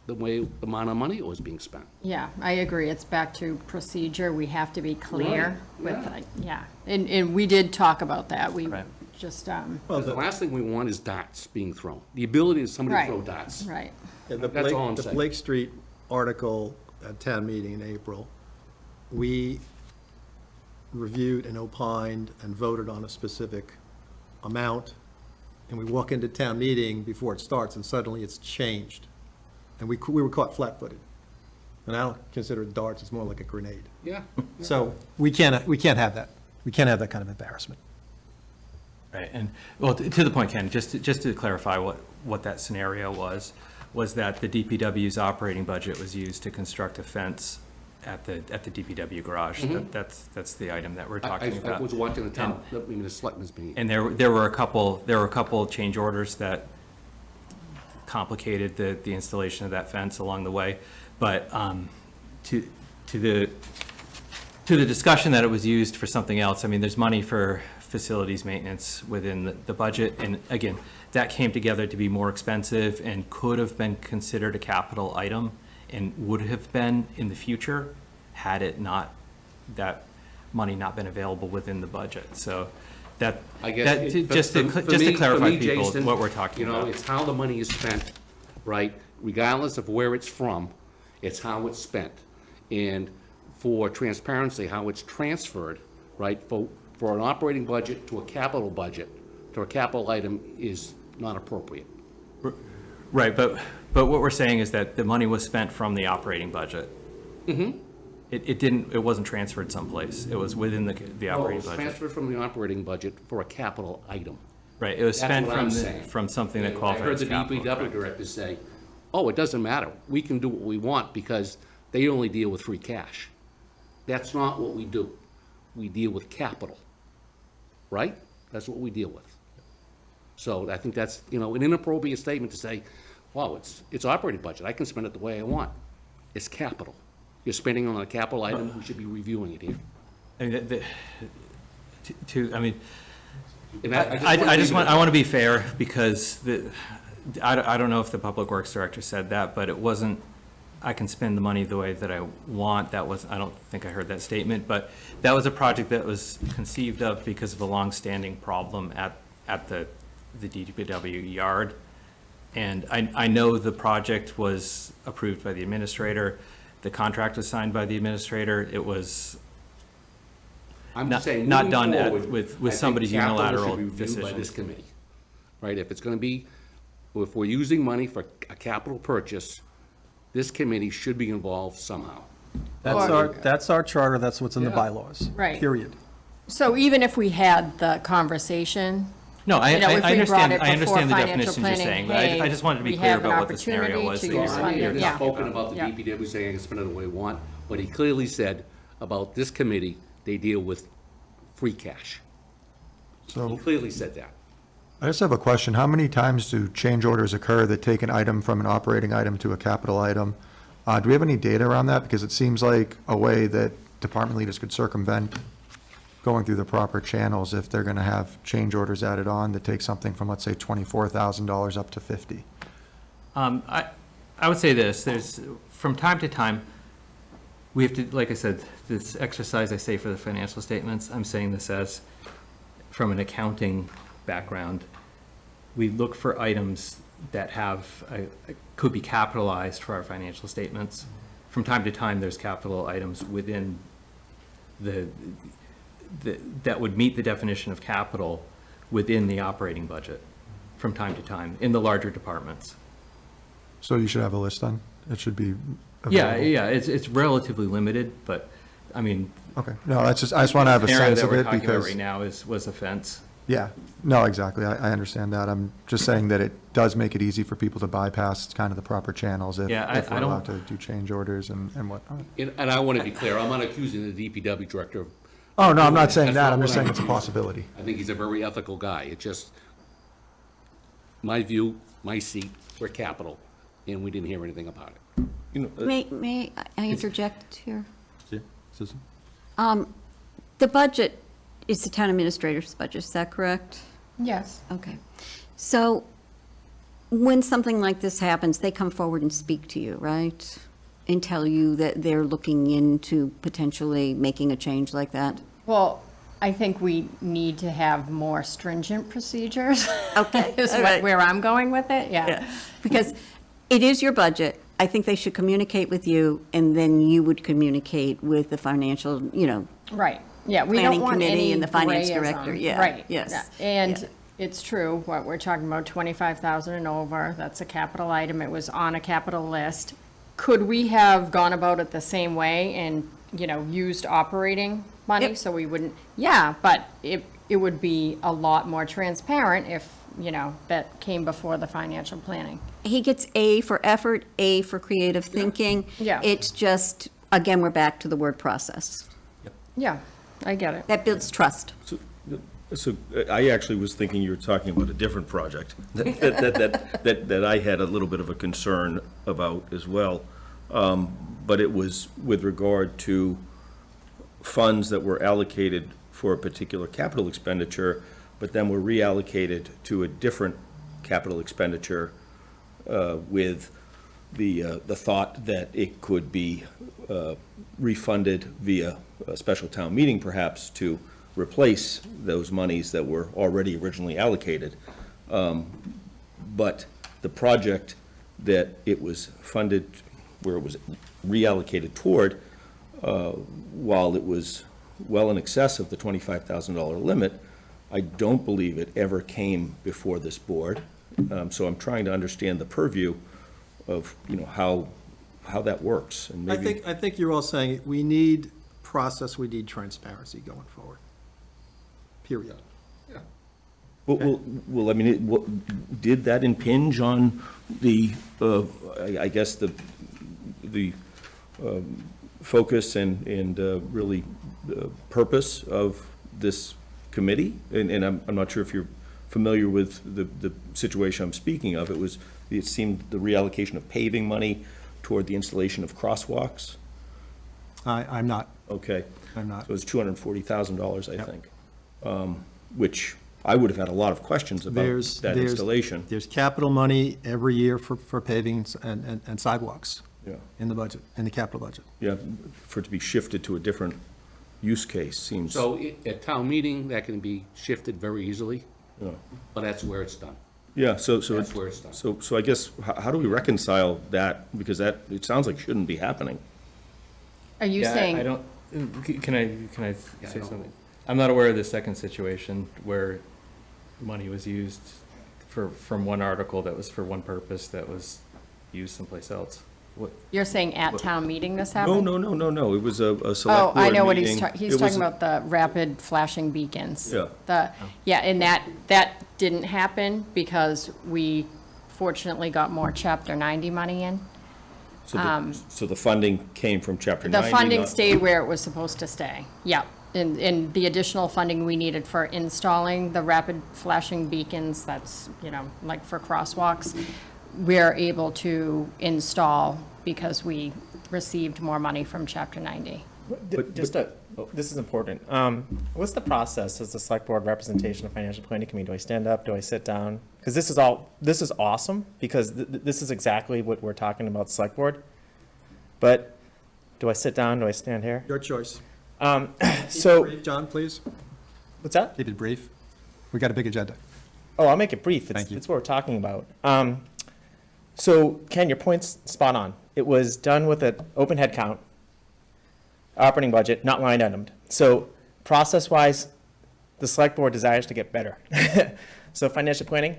[SPEAKER 3] the way, the amount of money it was being spent.
[SPEAKER 8] Yeah, I agree. It's back to procedure. We have to be clear with, yeah. And we did talk about that. We
[SPEAKER 6] Right.
[SPEAKER 8] just,
[SPEAKER 3] Because the last thing we want is darts being thrown. The ability of somebody to
[SPEAKER 8] right,
[SPEAKER 3] throw darts.
[SPEAKER 8] right.
[SPEAKER 1] Yeah, the
[SPEAKER 3] That's all I'm
[SPEAKER 1] The
[SPEAKER 3] saying.
[SPEAKER 1] Blake Street article at town meeting in April, we reviewed and opined and voted on a specific amount, and we walk into town meeting before it starts, and suddenly it's changed. And we were caught flat-footed. And I don't consider it darts, it's more like a grenade.
[SPEAKER 3] Yeah.
[SPEAKER 1] So we can't have that. We can't have that kind of embarrassment.
[SPEAKER 6] Right, and, well, to the point, Ken, just to clarify what that scenario was that the DPW's operating budget was used to construct a fence at the DPW garage. That's the item that we're talking
[SPEAKER 3] I
[SPEAKER 6] about.
[SPEAKER 3] was watching the town, I mean, the selectmen's meeting.
[SPEAKER 6] And there were a couple change orders that complicated the installation of that fence along the way. But to the discussion that it was used for something else, I mean, there's money for facilities maintenance within the budget. And again, that came together to be more expensive and could have been considered a capital item and would have been in the future had it not, that money not been available within the budget. So that,
[SPEAKER 3] I guess,
[SPEAKER 6] just to clarify people
[SPEAKER 3] Jason,
[SPEAKER 6] what we're talking about.
[SPEAKER 3] You know, it's how the money is spent, right? Regardless of where it's from, it's how it's spent. And for transparency, how it's transferred, right? For an operating budget to a capital budget, to a capital item is not appropriate.
[SPEAKER 6] Right, but what we're saying is that the money was spent from the operating budget. Mm-hmm. It wasn't transferred someplace. It was within the
[SPEAKER 3] No, it
[SPEAKER 6] operating
[SPEAKER 3] was
[SPEAKER 6] budget.
[SPEAKER 3] transferred from the operating budget for a capital item.
[SPEAKER 6] Right, it was
[SPEAKER 3] That's
[SPEAKER 6] spent
[SPEAKER 3] what I'm saying.
[SPEAKER 6] from something that
[SPEAKER 3] And
[SPEAKER 6] qualified as
[SPEAKER 3] I heard
[SPEAKER 6] capital.
[SPEAKER 3] the DPW
[SPEAKER 6] correct.
[SPEAKER 3] director say, oh, it doesn't matter. We can do what we want because they only deal with free cash. That's not what we do. We deal with capital, right? That's what we deal with. So I think that's, you know, an inappropriate statement to say, wow, it's operating budget. I can spend it the way I want. It's capital. You're spending on a capital item, we should be reviewing it here.
[SPEAKER 6] I mean, I mean,
[SPEAKER 3] And
[SPEAKER 6] I want to be fair because I don't know if the Public Works Director said that, but it wasn't, I can spend the money the way that I want. I don't think I heard that statement, but that was a project that was conceived of because of a longstanding problem at the DPW yard. And I know the project was approved by the administrator. The contract was signed by the administrator. It was
[SPEAKER 3] I'm
[SPEAKER 6] not-
[SPEAKER 3] just saying,
[SPEAKER 6] not
[SPEAKER 3] moving
[SPEAKER 6] done at-
[SPEAKER 3] forward,
[SPEAKER 6] with
[SPEAKER 3] I think
[SPEAKER 6] somebody's
[SPEAKER 3] capital
[SPEAKER 6] unilateral
[SPEAKER 3] should be reviewed by
[SPEAKER 6] decision.
[SPEAKER 3] this committee, right? If it's gonna be, if we're using money for a capital purchase, this committee should be involved somehow.
[SPEAKER 1] That's our charter, that's what's in the
[SPEAKER 3] Yeah.
[SPEAKER 1] bylaws.
[SPEAKER 8] Right.
[SPEAKER 1] Period.
[SPEAKER 8] So even if we had the conversation,
[SPEAKER 6] No, I
[SPEAKER 8] you know, if we brought
[SPEAKER 6] understand,
[SPEAKER 8] it
[SPEAKER 6] I understand the
[SPEAKER 8] before
[SPEAKER 6] definitions you're
[SPEAKER 8] financial
[SPEAKER 6] saying, but
[SPEAKER 8] planning,
[SPEAKER 6] I just wanted to be
[SPEAKER 8] hey,
[SPEAKER 6] clear
[SPEAKER 8] we have
[SPEAKER 6] about
[SPEAKER 8] an
[SPEAKER 6] what the scenario was.
[SPEAKER 8] opportunity
[SPEAKER 6] that
[SPEAKER 8] to
[SPEAKER 6] you
[SPEAKER 8] use
[SPEAKER 6] were-
[SPEAKER 8] funding.
[SPEAKER 3] He
[SPEAKER 8] Yeah.
[SPEAKER 3] spoken about the
[SPEAKER 8] Yeah.
[SPEAKER 3] DPW saying I can spend it the way I want, but he clearly said about this committee, they deal with free cash. He
[SPEAKER 2] So
[SPEAKER 3] clearly said that.
[SPEAKER 2] I just have a question. How many times do change orders occur that take an item from an operating item to a capital item? Do we have any data around that? Because it seems like a way that department leaders could circumvent going through the proper channels if they're going to have change orders added on that take something from, let's say, $24,000 up to 50.
[SPEAKER 6] I would say this, from time to time, we have to, like I said, this exercise I say for the financial statements, I'm saying this as, from an accounting background, we look for items that could be capitalized for our financial statements. From time to time, there's capital items within that would meet the definition of capital within the operating budget from time to time in the larger departments.
[SPEAKER 2] So you should have a list then? It should be
[SPEAKER 6] Yeah,
[SPEAKER 2] available?
[SPEAKER 6] yeah, it's relatively limited, but, I mean,
[SPEAKER 2] Okay, no, I just want to have a
[SPEAKER 6] the scenario
[SPEAKER 2] sense
[SPEAKER 6] that
[SPEAKER 2] of
[SPEAKER 6] we're
[SPEAKER 2] it
[SPEAKER 6] talking about
[SPEAKER 2] because,
[SPEAKER 6] right now was a fence.
[SPEAKER 2] Yeah, no, exactly. I understand that. I'm just saying that it does make it easy for people to bypass kind of the proper channels if
[SPEAKER 6] Yeah,
[SPEAKER 2] if
[SPEAKER 6] I
[SPEAKER 2] we're
[SPEAKER 6] don't-
[SPEAKER 2] allowed to do change orders and whatnot.
[SPEAKER 3] And I want to be clear, I'm not accusing the DPW director of,
[SPEAKER 2] Oh, no, I'm not saying
[SPEAKER 3] That's
[SPEAKER 2] that.
[SPEAKER 3] not
[SPEAKER 2] I'm just
[SPEAKER 3] what I-
[SPEAKER 2] saying it's a possibility.
[SPEAKER 3] I think he's a very ethical guy. It just, my view, my seat, we're capital, and we didn't hear anything about it.
[SPEAKER 5] You know,
[SPEAKER 4] May I interject here?
[SPEAKER 1] Susan?
[SPEAKER 4] The budget is the town administrator's budget, is that correct?
[SPEAKER 8] Yes.
[SPEAKER 4] Okay. So when something like this happens, they come forward and speak to you, right? And tell you that they're looking into potentially making a change like that?
[SPEAKER 8] Well, I think we need to have more stringent procedures.
[SPEAKER 4] Okay,
[SPEAKER 8] Is
[SPEAKER 4] all right.
[SPEAKER 8] where I'm going with it, yeah.
[SPEAKER 4] Because it is your budget. I think they should communicate with you, and then you would communicate with the financial,
[SPEAKER 8] Right, yeah, we
[SPEAKER 4] Planning
[SPEAKER 8] don't want
[SPEAKER 4] committee
[SPEAKER 8] any
[SPEAKER 4] and the finance
[SPEAKER 8] grayism.
[SPEAKER 4] director, yeah,
[SPEAKER 8] Right,
[SPEAKER 4] yes,
[SPEAKER 8] yeah.
[SPEAKER 4] yeah.
[SPEAKER 8] And it's true, what we're talking about, 25,000 and over, that's a capital item, it was on a capital list. Could we have gone about it the same way and, used operating money,
[SPEAKER 4] Yep.
[SPEAKER 8] so we wouldn't, yeah, but it would be a lot more transparent if, that came before the financial planning.
[SPEAKER 4] He gets A for effort, A for creative thinking.
[SPEAKER 8] Yeah.
[SPEAKER 4] It's just, again, we're back to the word process.
[SPEAKER 8] Yeah, I get it.
[SPEAKER 4] That builds trust.
[SPEAKER 5] So I actually was thinking you were talking about a different project that I had a little bit of a concern about as well. But it was with regard to funds that were allocated for a particular capital expenditure, but then were reallocated to a different capital expenditure with the thought that it could be refunded via a special town meeting perhaps to replace those monies that were already originally allocated. But the project that it was funded, where it was reallocated toward, while it was well in excess of the $25,000 limit, I don't believe it ever came before this board. So I'm trying to understand the purview of, how that works, and maybe.
[SPEAKER 1] I think you're all saying, we need process, we need transparency going forward. Period.
[SPEAKER 5] Well, I mean, did that impinge on the, I guess, the focus and really purpose of this committee? And I'm not sure if you're familiar with the situation I'm speaking of. It seemed the reallocation of paving money toward the installation of crosswalks.
[SPEAKER 1] I'm not.
[SPEAKER 5] Okay.
[SPEAKER 1] I'm not.
[SPEAKER 5] So it's $240,000, I think, which I would have had a lot of questions about that installation.
[SPEAKER 1] There's capital money every year for paving and sidewalks
[SPEAKER 5] Yeah,
[SPEAKER 1] in the budget, in the capital budget.
[SPEAKER 5] yeah, for it to be shifted to a different use case seems.
[SPEAKER 3] So at town meeting, that can be shifted very easily,
[SPEAKER 5] Yeah.
[SPEAKER 3] but that's where it's done.
[SPEAKER 5] Yeah, so.
[SPEAKER 3] That's where it's done.
[SPEAKER 5] So I guess, how do we reconcile that? Because it sounds like shouldn't be happening.
[SPEAKER 8] Are you
[SPEAKER 6] Yeah,
[SPEAKER 8] saying?
[SPEAKER 6] I don't, can I
[SPEAKER 3] I
[SPEAKER 6] say
[SPEAKER 3] don't-
[SPEAKER 6] something? I'm not aware of the second situation where money was used from one article that was for one purpose that was used someplace else. What,
[SPEAKER 8] You're saying at town meeting this happened?
[SPEAKER 5] No, it was a select
[SPEAKER 8] Oh,
[SPEAKER 5] board
[SPEAKER 8] I know what he's
[SPEAKER 5] meeting.
[SPEAKER 8] talking, he's
[SPEAKER 5] It was
[SPEAKER 8] talking
[SPEAKER 5] a-
[SPEAKER 8] about the rapid flashing beacons.
[SPEAKER 5] Yeah.
[SPEAKER 8] Yeah, and that didn't happen because we fortunately got more Chapter 90 money in.
[SPEAKER 5] So the funding came from Chapter 90?
[SPEAKER 8] The funding
[SPEAKER 5] not-
[SPEAKER 8] stayed where it was supposed to stay, yeah. And the additional funding we needed for installing the rapid flashing beacons, that's, like for crosswalks, we're able to install because we received more money from Chapter 90.
[SPEAKER 9] This is important. What's the process as the select board representation of financial planning committee? Do I stand up? Do I sit down? Because this is awesome, because this is exactly what we're talking about, select board. But do I sit down? Do I stand here?
[SPEAKER 1] Your choice.
[SPEAKER 9] So,
[SPEAKER 1] Brief, John, please.
[SPEAKER 9] what's that?
[SPEAKER 1] Keep it brief. We got a big agenda.
[SPEAKER 9] Oh, I'll make it brief.
[SPEAKER 1] Thank you.
[SPEAKER 9] It's what we're talking about. So Ken, your point's spot on. It was done with an open head count, operating budget, not line itemed. So process-wise, the select board desires to get better. So financial planning.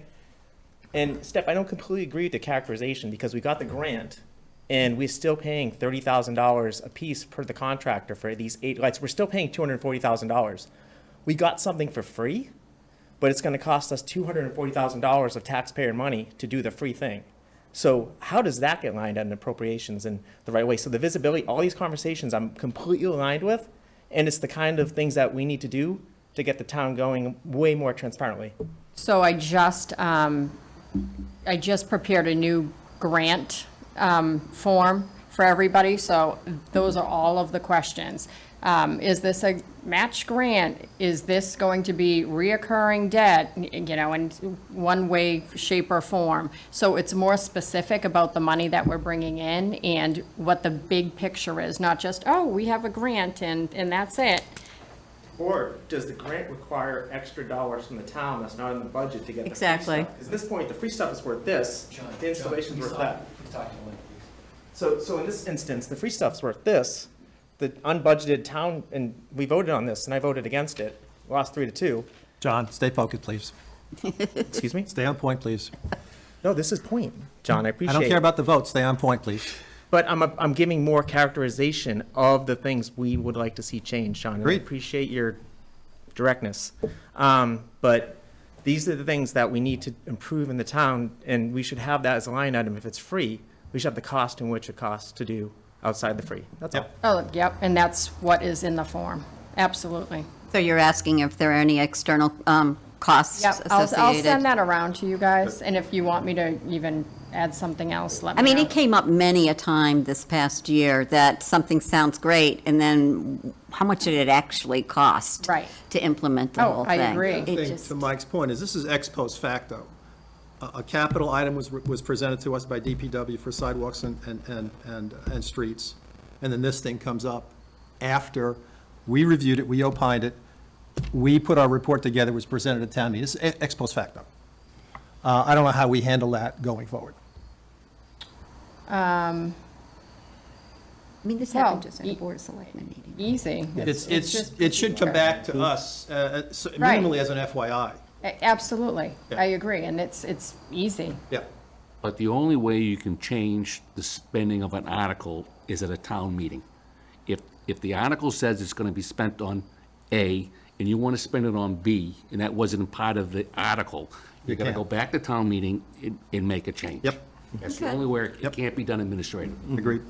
[SPEAKER 9] And Steph, I don't completely agree with the characterization, because we got the grant and we're still paying $30,000 a piece per the contractor for these 8 lights. We're still paying $240,000. We got something for free, but it's gonna cost us $240,000 of taxpayer money to do the free thing. So how does that get lined out in appropriations in the right way? So the visibility, all these conversations I'm completely aligned with, and it's the kind of things that we need to do to get the town going way more transparently.
[SPEAKER 8] So I just prepared a new grant form for everybody, so those are all of the questions. Is this a match grant? Is this going to be reoccurring debt, you know, in one way, shape, or form? So it's more specific about the money that we're bringing in and what the big picture is, not just, oh, we have a grant and that's it.
[SPEAKER 9] Or does the grant require extra dollars from the town that's not in the budget to get the free
[SPEAKER 4] Exactly.
[SPEAKER 9] stuff? Because at this point, the free stuff is worth this, the installation's worth that. So in this instance, the free stuff's worth this, the unbudgeted town, and we voted on this, and I voted against it, lost 3-2.
[SPEAKER 1] John, stay focused, please.
[SPEAKER 9] Excuse me?
[SPEAKER 1] Stay on point, please.
[SPEAKER 9] No, this is point, John, I
[SPEAKER 1] I
[SPEAKER 9] appreciate
[SPEAKER 1] don't
[SPEAKER 9] it.
[SPEAKER 1] care about the vote. Stay on point, please.
[SPEAKER 9] But I'm giving more characterization of the things we would like to see change, John. And I
[SPEAKER 1] Agreed.
[SPEAKER 9] appreciate your directness. But these are the things that we need to improve in the town, and we should have that as a line item. If it's free, we should have the cost in which it costs to do outside the free. That's all.
[SPEAKER 1] Yep.
[SPEAKER 8] Oh, yep, and that's what is in the form, absolutely.
[SPEAKER 4] So you're asking if there are any external costs
[SPEAKER 8] Yep,
[SPEAKER 4] associated?
[SPEAKER 8] I'll send that around to you guys, and if you want me to even add something else, let me
[SPEAKER 4] I
[SPEAKER 8] know.
[SPEAKER 4] mean, it came up many a time this past year that something sounds great, and then how much did it actually cost?
[SPEAKER 8] Right.
[SPEAKER 4] To implement the
[SPEAKER 8] Oh,
[SPEAKER 4] whole
[SPEAKER 8] I
[SPEAKER 4] thing?
[SPEAKER 8] agree.
[SPEAKER 4] It
[SPEAKER 1] The thing,
[SPEAKER 4] just-
[SPEAKER 1] to Mike's point, is this is ex post facto. A capital item was presented to us by DPW for sidewalks and streets, and then this thing comes up after we reviewed it, we opined it, we put our report together, it was presented at town meeting. This is ex post facto. I don't know how we handle that going forward.
[SPEAKER 4] I mean, this
[SPEAKER 8] Well,
[SPEAKER 4] happened just at a
[SPEAKER 8] e-
[SPEAKER 4] Board of Selectmen meeting.
[SPEAKER 8] Easy.
[SPEAKER 1] It should come back to us,
[SPEAKER 8] Right.
[SPEAKER 1] minimally as an FYI.
[SPEAKER 8] Absolutely,
[SPEAKER 1] Yeah.
[SPEAKER 8] I agree, and it's easy.
[SPEAKER 1] Yeah.
[SPEAKER 3] But the only way you can change the spending of an article is at a town meeting. If the article says it's gonna be spent on A, and you wanna spend it on B, and that wasn't part of the article, you're gonna
[SPEAKER 1] can't.
[SPEAKER 3] go back to town meeting and make a change.
[SPEAKER 1] Yep.
[SPEAKER 3] That's the
[SPEAKER 4] Okay.
[SPEAKER 3] only where it
[SPEAKER 1] Yep.
[SPEAKER 3] can't be done administratively.
[SPEAKER 1] Agreed.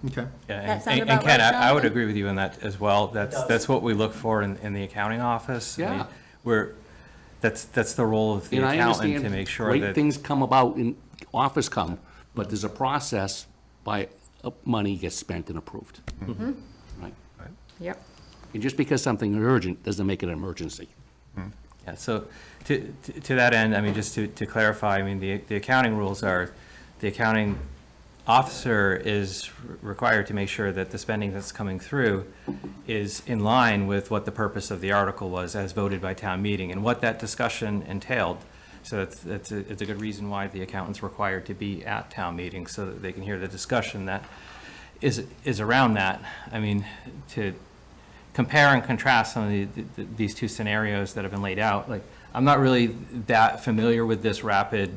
[SPEAKER 1] Okay.
[SPEAKER 6] Yeah,
[SPEAKER 4] That sound
[SPEAKER 6] and
[SPEAKER 4] about
[SPEAKER 6] Ken,
[SPEAKER 4] right,
[SPEAKER 6] I would
[SPEAKER 4] Jonathan?
[SPEAKER 6] agree with you on that as well. That's what we look for in the accounting office. I mean,
[SPEAKER 3] Yeah.
[SPEAKER 6] that's the role of the
[SPEAKER 3] And I
[SPEAKER 6] accountant to
[SPEAKER 3] understand
[SPEAKER 6] make sure
[SPEAKER 3] great
[SPEAKER 6] that.
[SPEAKER 3] things come about in office come, but there's a process by money gets spent and approved. Right?
[SPEAKER 8] Yep.
[SPEAKER 3] And just because something is urgent doesn't make it an emergency.
[SPEAKER 6] Yeah, so to that end, I mean, just to clarify, I mean, the accounting rules are, the accounting officer is required to make sure that the spending that's coming through is in line with what the purpose of the article was as voted by town meeting and what that discussion entailed. So it's a good reason why the accountant's required to be at town meetings so that they can hear the discussion that is around that. I mean, to compare and contrast some of these two scenarios that have been laid out, like, I'm not really that familiar with this rapid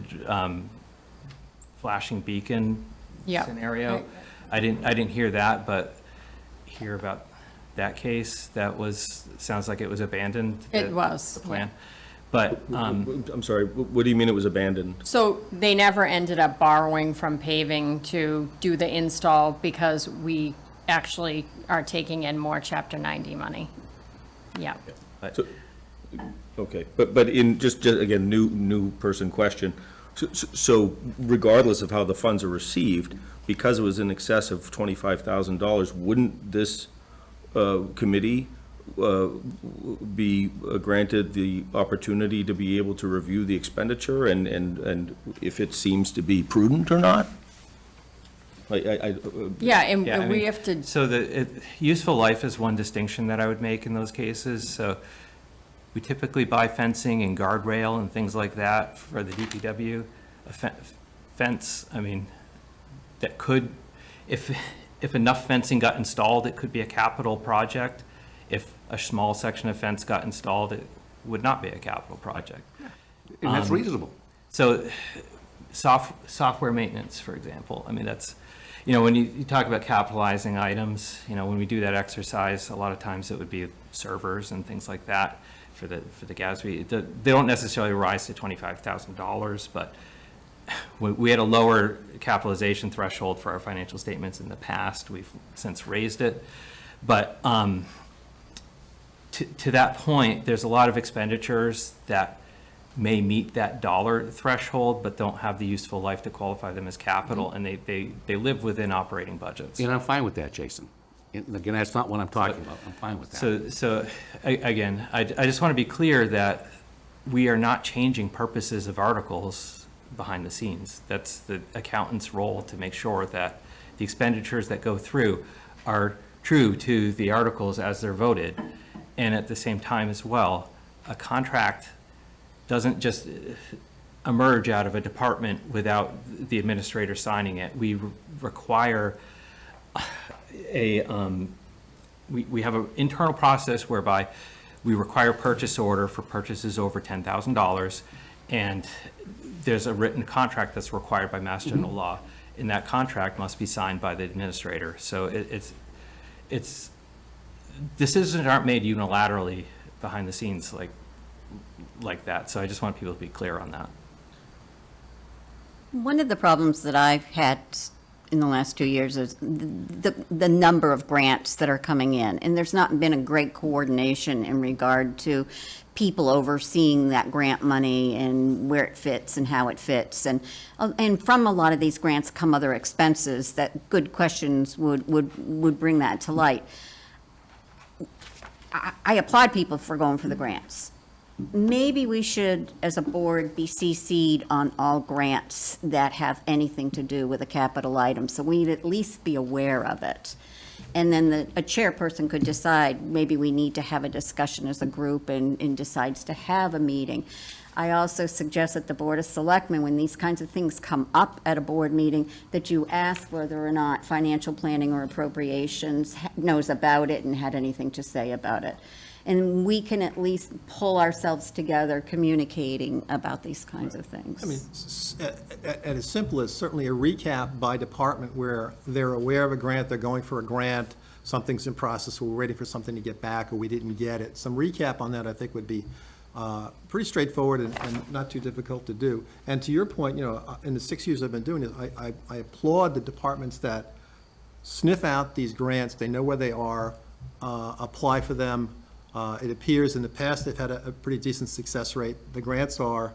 [SPEAKER 6] flashing beacon
[SPEAKER 8] Yeah.
[SPEAKER 6] scenario. I didn't hear that, but hear about that case, sounds like it was abandoned.
[SPEAKER 8] It was,
[SPEAKER 6] The plan. But,
[SPEAKER 5] I'm sorry, what do you mean it was abandoned?
[SPEAKER 8] So they never ended up borrowing from paving to do the install because we actually are taking in more Chapter 90 money. Yeah.
[SPEAKER 5] So- Okay, but in, just again, new person question. So regardless of how the funds are received, because it was in excess of $25,000, wouldn't this committee be granted the opportunity to be able to review the expenditure and if it seems to be prudent or not?
[SPEAKER 8] Yeah,
[SPEAKER 6] yeah, I
[SPEAKER 8] and we
[SPEAKER 6] mean,
[SPEAKER 8] have to,
[SPEAKER 6] so useful life is one distinction that I would make in those cases. So we typically buy fencing and guardrail and things like that for the DPW. Fence, I mean, that could, if enough fencing got installed, it could be a capital project. If a small section of fence got installed, it would not be a capital project.
[SPEAKER 3] And that's reasonable.
[SPEAKER 6] So software maintenance, for example, I mean, that's, when you talk about capitalizing items, when we do that exercise, a lot of times it would be servers and things like that. for the GASB. They don't necessarily rise to $25,000, but we had a lower capitalization threshold for our financial statements in the past. We've since raised it. But to that point, there's a lot of expenditures that may meet that dollar threshold, but don't have the useful life to qualify them as capital, and they live within operating budgets.
[SPEAKER 3] And I'm fine with that, Jason. And again, that's not what I'm talking about. I'm fine with that.
[SPEAKER 6] Again, I just want to be clear that we are not changing purposes of articles behind the scenes. That's the accountant's role, to make sure that the expenditures that go through are true to the articles as they're voted. And at the same time as well, a contract doesn't just emerge out of a department without the administrator signing it. We require we have an internal process whereby we require purchase order for purchases over $10,000, and there's a written contract that's required by Mass General Law, and that contract must be signed by the administrator. So decisions aren't made unilaterally behind the scenes like that. So I just want people to be clear on that.
[SPEAKER 4] One of the problems that I've had in the last 2 years is the number of grants that are coming in. And there's not been a great coordination in regard to people overseeing that grant money and where it fits and how it fits. And from a lot of these grants come other expenses that good questions would bring that to light. I applaud people for going for the grants. Maybe we should, as a board, be CC'd on all grants that have anything to do with a capital item, so we'd at least be aware of it. And then a chairperson could decide, maybe we need to have a discussion as a group and decides to have a meeting. I also suggest that the Board of Selectmen, when these kinds of things come up at a board meeting, that you ask whether or not financial planning or appropriations knows about it and had anything to say about it. And we can at least pull ourselves together communicating about these kinds of things.
[SPEAKER 1] I mean, at as simple as certainly a recap by department where they're aware of a grant, they're going for a grant, something's in process, we're waiting for something to get back, or we didn't get it. Some recap on that, I think, would be pretty straightforward and not too difficult to do. And to your point, you know, in the 6 years I've been doing it, I applaud the departments that sniff out these grants, they know where they are, apply for them. It appears in the past they've had a pretty decent success rate. The grants are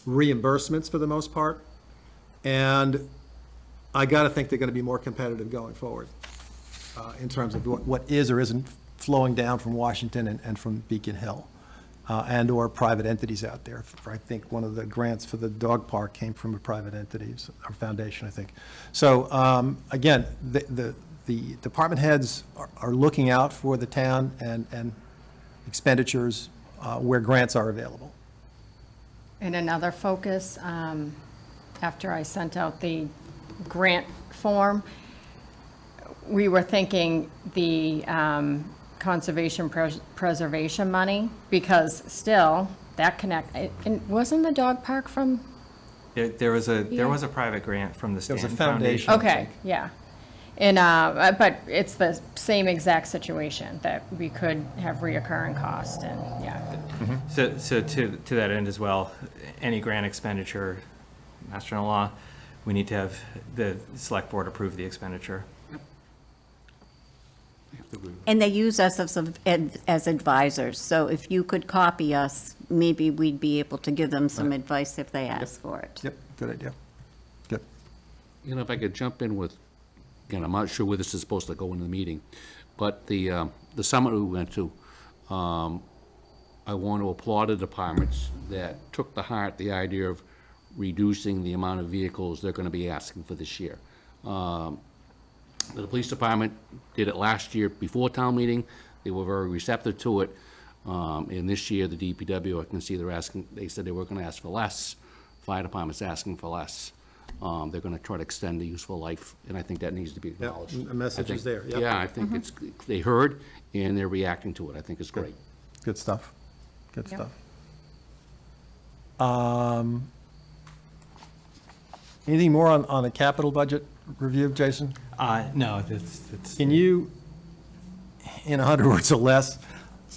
[SPEAKER 1] reimbursements for the most part, and I got to think they're going to be more competitive going forward in terms of what is or isn't flowing down from Washington and from Beacon Hill and/or private entities out there. I think one of the grants for the dog park came from a private entity, or foundation, I think. So again, the department heads are looking out for the town and expenditures where grants are available.
[SPEAKER 8] And another focus, after I sent out the grant form, we were thinking the conservation preservation money, because still, that and wasn't the dog park from?
[SPEAKER 6] There was a private grant from the
[SPEAKER 1] There was a
[SPEAKER 6] Stanton
[SPEAKER 1] foundation.
[SPEAKER 6] Foundation.
[SPEAKER 8] Okay, yeah. And, but it's the same exact situation, that we could have reoccurring cost, and, yeah.
[SPEAKER 6] So to that end as well, any grant expenditure, Mass General Law, we need to have the select board approve the expenditure.
[SPEAKER 4] And they use us as advisors, so if you could copy us, maybe we'd be able to give them some advice if they ask for it.
[SPEAKER 1] Yep, good idea. Good.
[SPEAKER 3] You know, if I could jump in with, again, I'm not sure where this is supposed to go in the meeting, but the summit we went to, I want to applaud the departments that took to heart the idea of reducing the amount of vehicles they're going to be asking for this year. The police department did it last year before town meeting. They were very receptive to it. And this year, the DPW, I can see they said they were going to ask for less. Fire department's asking for less. They're going to try to extend the useful life, and I think that needs to be acknowledged.
[SPEAKER 1] a message
[SPEAKER 3] I think-
[SPEAKER 1] is there, yep.
[SPEAKER 3] Yeah, I think they heard, and they're reacting to it. I think it's great.
[SPEAKER 1] Good stuff. Good
[SPEAKER 8] Yep.
[SPEAKER 1] stuff. Anything more on the capital budget review, Jason?
[SPEAKER 6] No, it's
[SPEAKER 1] Can you, in 100 words or less,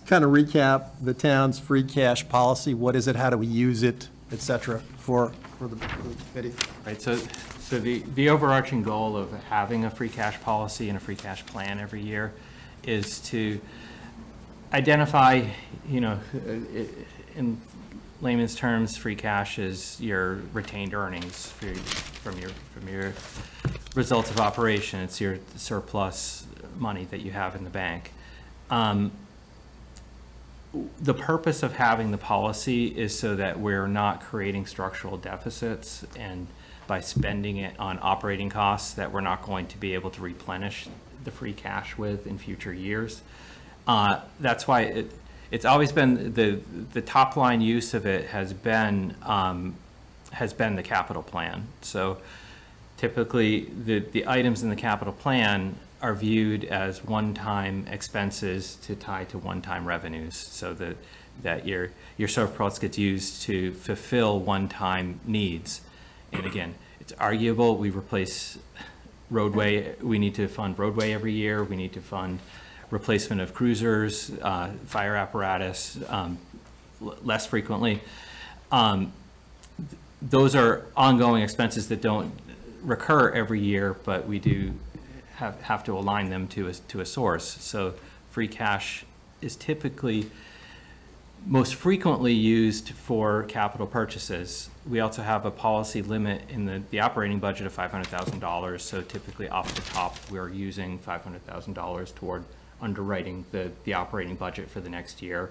[SPEAKER 1] kind of recap the town's free cash policy? What is it? How do we use it, et cetera, for the committee?
[SPEAKER 6] Right, so the overarching goal of having a free cash policy and a free cash plan every year is to identify, in layman's terms, free cash is your retained earnings from your results of operation. It's your surplus money that you have in the bank. The purpose of having the policy is so that we're not creating structural deficits, and by spending it on operating costs that we're not going to be able to replenish the free cash with in future years. That's why it's always been, the top line use of it has been the capital plan. So typically, the items in the capital plan are viewed as one-time expenses to tie to one-time revenues, so that your surplus gets used to fulfill one-time needs. And again, it's arguable, we replace roadway, we need to fund roadway every year, we need to fund replacement of cruisers, fire apparatus, less frequently. Those are ongoing expenses that don't recur every year, but we do have to align them to a source. So free cash is typically most frequently used for capital purchases. We also have a policy limit in the operating budget of $500,000. So typically off the top, we're using $500,000 toward underwriting the operating budget for the next year.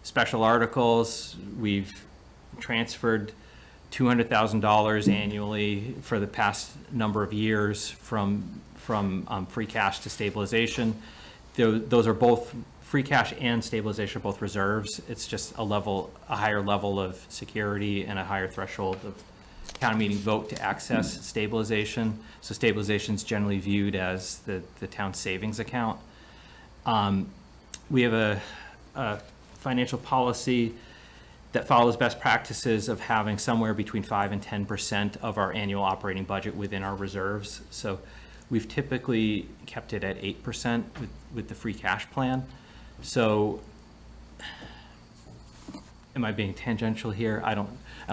[SPEAKER 6] Special articles, we've transferred $200,000 annually for the past number of years from free cash to stabilization. Those are both, free cash and stabilization are both reserves. It's just a higher level of security and a higher threshold of town meeting vote to access stabilization. So stabilization is generally viewed as the town's savings account. We have a financial policy that follows best practices of having somewhere between 5 and 10% of our annual operating budget within our reserves. So we've typically kept it at 8% with the free cash plan. So am I being tangential here? I don't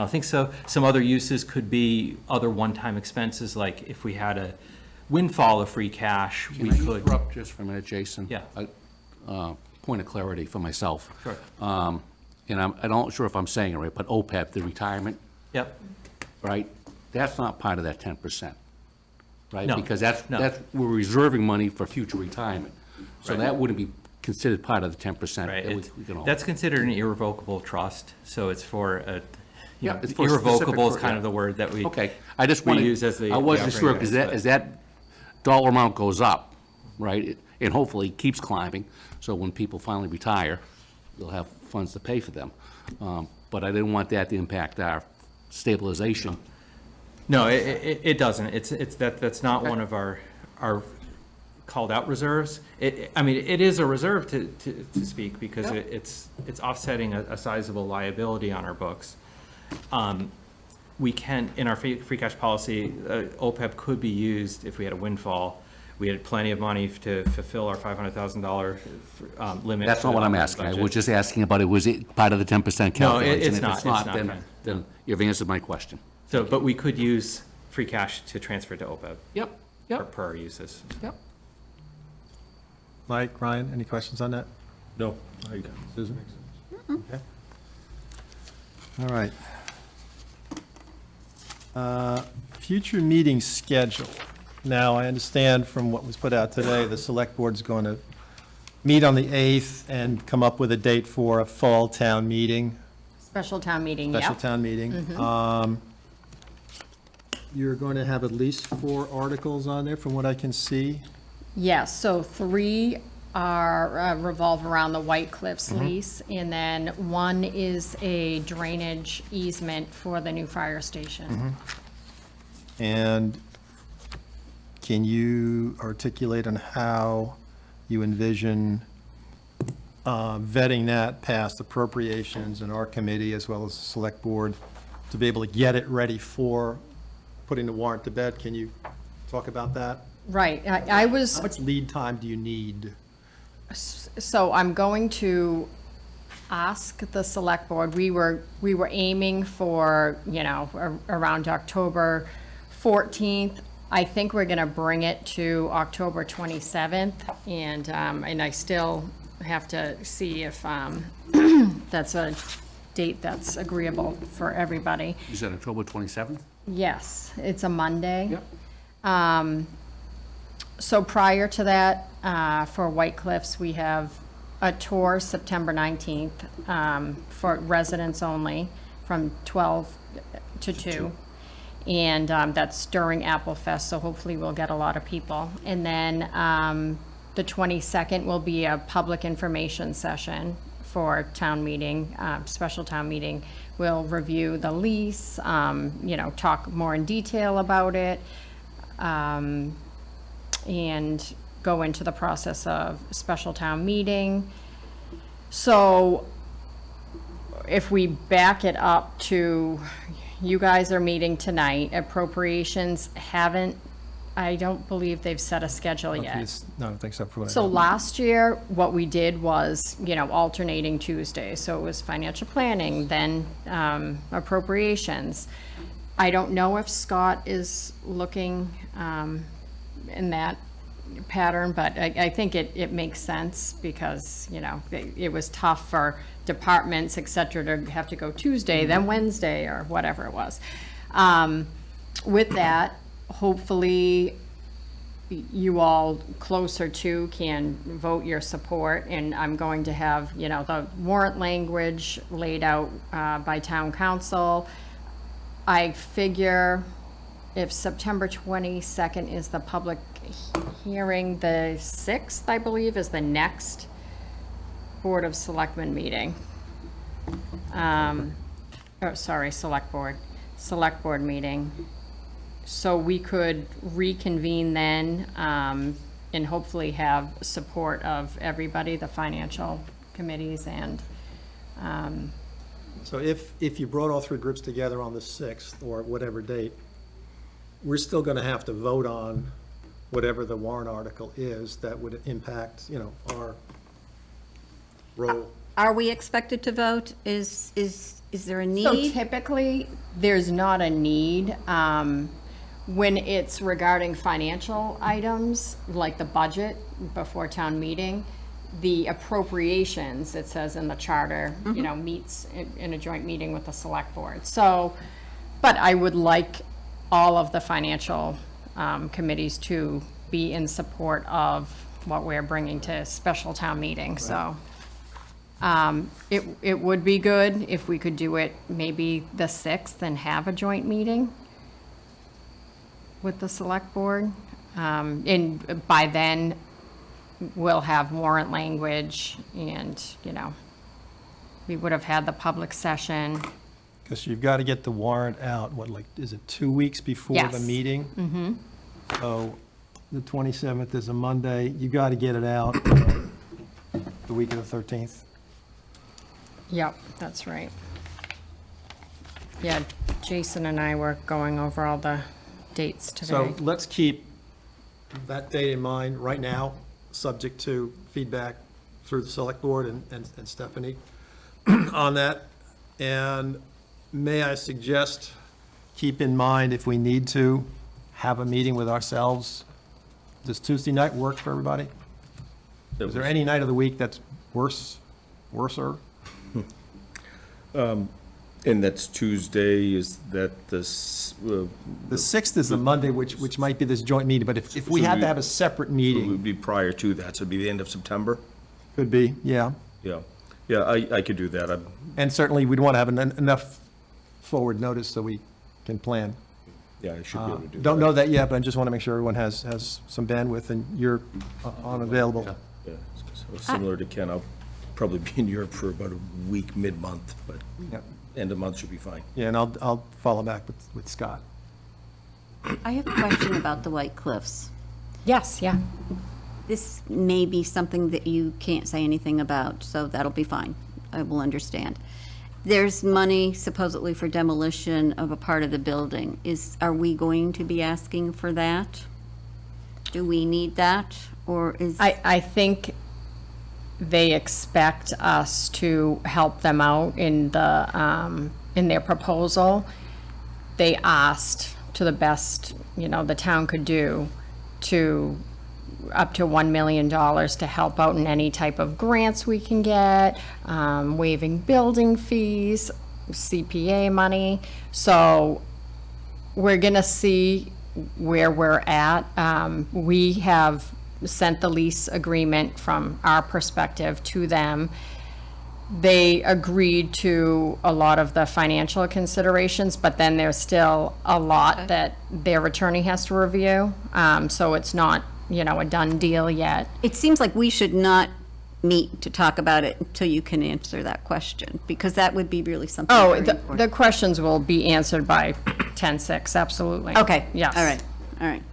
[SPEAKER 6] think so. Some other uses could be other one-time expenses, like if we had a windfall of free cash, we
[SPEAKER 3] Can I
[SPEAKER 6] could.
[SPEAKER 3] interrupt just for a minute, Jason?
[SPEAKER 6] Yeah.
[SPEAKER 3] Point of clarity for myself.
[SPEAKER 6] Sure.
[SPEAKER 3] And I'm not sure if I'm saying it right, but OPEB, the retirement,
[SPEAKER 6] Yep.
[SPEAKER 3] right? That's not part of that 10%, right?
[SPEAKER 6] No,
[SPEAKER 3] Because
[SPEAKER 6] no.
[SPEAKER 3] we're reserving money for future retirement. So
[SPEAKER 6] Right.
[SPEAKER 3] that wouldn't be considered part of the 10%.
[SPEAKER 6] Right.
[SPEAKER 3] that
[SPEAKER 6] It's-
[SPEAKER 3] we can all-
[SPEAKER 6] That's considered an irrevocable trust, so it's for a,
[SPEAKER 3] Yeah, it's for a specific
[SPEAKER 6] irrevocable is
[SPEAKER 3] per-
[SPEAKER 6] kind
[SPEAKER 3] yeah.
[SPEAKER 6] of the word that we.
[SPEAKER 3] Okay, I just
[SPEAKER 6] we
[SPEAKER 3] wanted,
[SPEAKER 6] use as the
[SPEAKER 3] I wasn't sure,
[SPEAKER 6] operating
[SPEAKER 3] because
[SPEAKER 6] items, but-
[SPEAKER 3] as that dollar amount goes up, right, and hopefully keeps climbing, so when people finally retire, they'll have funds to pay for them. But I didn't want that to impact our stabilization.
[SPEAKER 6] No, it doesn't. That's not one of our called out reserves. I mean, it is a reserve to speak, because
[SPEAKER 3] Yep.
[SPEAKER 6] it's offsetting a sizable liability on our books. We can, in our free cash policy, OPEB could be used if we had a windfall. We had plenty of money to fulfill our $500,000 limit.
[SPEAKER 3] That's
[SPEAKER 6] for
[SPEAKER 3] not
[SPEAKER 6] the
[SPEAKER 3] what I'm
[SPEAKER 6] operating
[SPEAKER 3] asking. I
[SPEAKER 6] budget.
[SPEAKER 3] was just asking about, was it part of the 10%
[SPEAKER 6] No,
[SPEAKER 3] calculation?
[SPEAKER 6] it's
[SPEAKER 3] If
[SPEAKER 6] not. It's not,
[SPEAKER 3] then-
[SPEAKER 6] Ken.
[SPEAKER 3] Then you've answered my question.
[SPEAKER 6] So, but we could use free cash to transfer to OPEB
[SPEAKER 3] Yep,
[SPEAKER 6] per our uses.
[SPEAKER 3] yep.
[SPEAKER 1] Mike, Ryan, any questions on that?
[SPEAKER 5] No,
[SPEAKER 1] Susan? Okay. All right. Future meeting schedule. Now, I understand from what was put out today, the select board's going to meet on the 8th and come up with a date for a fall town meeting,
[SPEAKER 8] Special town meeting,
[SPEAKER 1] special
[SPEAKER 8] yep.
[SPEAKER 1] town meeting. You're going to have at least 4 articles on there, from what I can see.
[SPEAKER 8] Yes, so 3 are revolve around the White Cliffs
[SPEAKER 1] Mm-hmm.
[SPEAKER 8] lease, and then 1 is a drainage easement for the new fire
[SPEAKER 1] Mm-hmm.
[SPEAKER 8] station.
[SPEAKER 1] And can you articulate on how you envision vetting that past appropriations in our committee as well as the select board to be able to get it ready for putting the warrant to bed? Can you talk about that?
[SPEAKER 8] Right, I was.
[SPEAKER 1] How much lead time do you need?
[SPEAKER 8] So I'm going to ask the select board, we were aiming for, around October 14th. I think we're gonna bring it to October 27th, and I still have to see if, that's a date that's agreeable for everybody.
[SPEAKER 3] Is that October 27th?
[SPEAKER 8] Yes, it's a Monday.
[SPEAKER 3] Yep.
[SPEAKER 8] So prior to that, for White Cliffs, we have a tour September 19th for residents only from 12 to 2. And that's during Apple Fest, so hopefully we'll get a lot of people. And then the 22nd will be a public information session for town meeting, special town meeting. We'll review the lease, talk more in detail about it, and go into the process of special town meeting. So if we back it up to, you guys are meeting tonight, appropriations haven't, I don't believe they've set a schedule yet.
[SPEAKER 1] No, I don't think so. For what I
[SPEAKER 8] So
[SPEAKER 1] know.
[SPEAKER 8] last year, what we did was, alternating Tuesdays. So it was financial planning, then appropriations. I don't know if Scott is looking in that pattern, but I think it makes sense because, it was tough for departments, et cetera, to have to go Tuesday, then Wednesday, or whatever it was. With that, hopefully, you all closer to can vote your support, and I'm going to have, the warrant language laid out by town council. I figure if September 22nd is the public hearing, the 6th, I believe, is the next Board of Selectmen meeting. Select Board meeting. So we could reconvene then, and hopefully have support of everybody, the financial committees and,
[SPEAKER 1] So if you brought all three groups together on the 6th or whatever date, we're still going to have to vote on whatever the warrant article is that would impact, our role.
[SPEAKER 4] Are we expected to vote? Is there a
[SPEAKER 8] so
[SPEAKER 4] need?
[SPEAKER 8] typically, there's not a need. When it's regarding financial items, like the budget before town meeting, the appropriations, it says in the charter, meets in a joint meeting with the select board. So, but I would like all of the financial committees to be in support of what we're bringing to special town meeting, so. It would be good if we could do it maybe the 6th and have a joint meeting with the select board. And by then, we'll have warrant language and, we would have had the public session.
[SPEAKER 1] Because you've got to get the warrant out, is it 2 weeks before the
[SPEAKER 8] Yes.
[SPEAKER 1] meeting? Mm-hmm. So the 27th is a Monday, you got to get it out the week of the 13th.
[SPEAKER 8] Yep, that's right. Yeah, Jason and I were going over all the dates
[SPEAKER 1] So
[SPEAKER 8] today.
[SPEAKER 1] let's keep that date in mind right now, subject to feedback through the select board and Stephanie on that. And may I suggest, keep in mind if we need to have a meeting with ourselves, does Tuesday night work for everybody? Is there any night of the week that's worser?
[SPEAKER 5] And that's Tuesday, is that
[SPEAKER 1] The 6th is the Monday, which might be this joint meeting, but if we had to have a separate
[SPEAKER 5] it
[SPEAKER 1] meeting,
[SPEAKER 5] would be prior to that, so it'd be the end of September?
[SPEAKER 1] could be, yeah.
[SPEAKER 5] Yeah, yeah, I could do that.
[SPEAKER 1] And certainly, we'd want to have enough forward notice so we can plan.
[SPEAKER 5] Yeah, I should be able to do that.
[SPEAKER 1] Don't know that yet, but I just want to make sure everyone has some bandwidth and you're unavailable.
[SPEAKER 5] Yeah, so similar to Ken, I'll probably be in Europe for about a week, mid-month, but
[SPEAKER 1] Yep.
[SPEAKER 5] end of month should be fine.
[SPEAKER 1] Yeah, and I'll follow back with Scott.
[SPEAKER 4] I have a question about the White Cliffs.
[SPEAKER 8] Yes, yeah.
[SPEAKER 4] This may be something that you can't say anything about, so that'll be fine. I will understand. There's money supposedly for demolition of a part of the building. Are we going to be asking for that? Do we need that, or is?
[SPEAKER 8] I think they expect us to help them out in their proposal. They asked, to the best, the town could do, up to $1 million to help out in any type of grants we can get, waiving building fees, CPA money. So we're gonna see where we're at. We have sent the lease agreement from our perspective to them. They agreed to a lot of the financial considerations, but then there's still a lot that their attorney has to review. So it's not, a done deal yet.
[SPEAKER 4] It seems like we should not meet to talk about it until you can answer that question, because that would be really something
[SPEAKER 8] Oh,
[SPEAKER 4] very
[SPEAKER 8] the
[SPEAKER 4] important.
[SPEAKER 8] questions will be answered by 10-6, absolutely.
[SPEAKER 4] Okay.
[SPEAKER 8] Yes.
[SPEAKER 4] All right.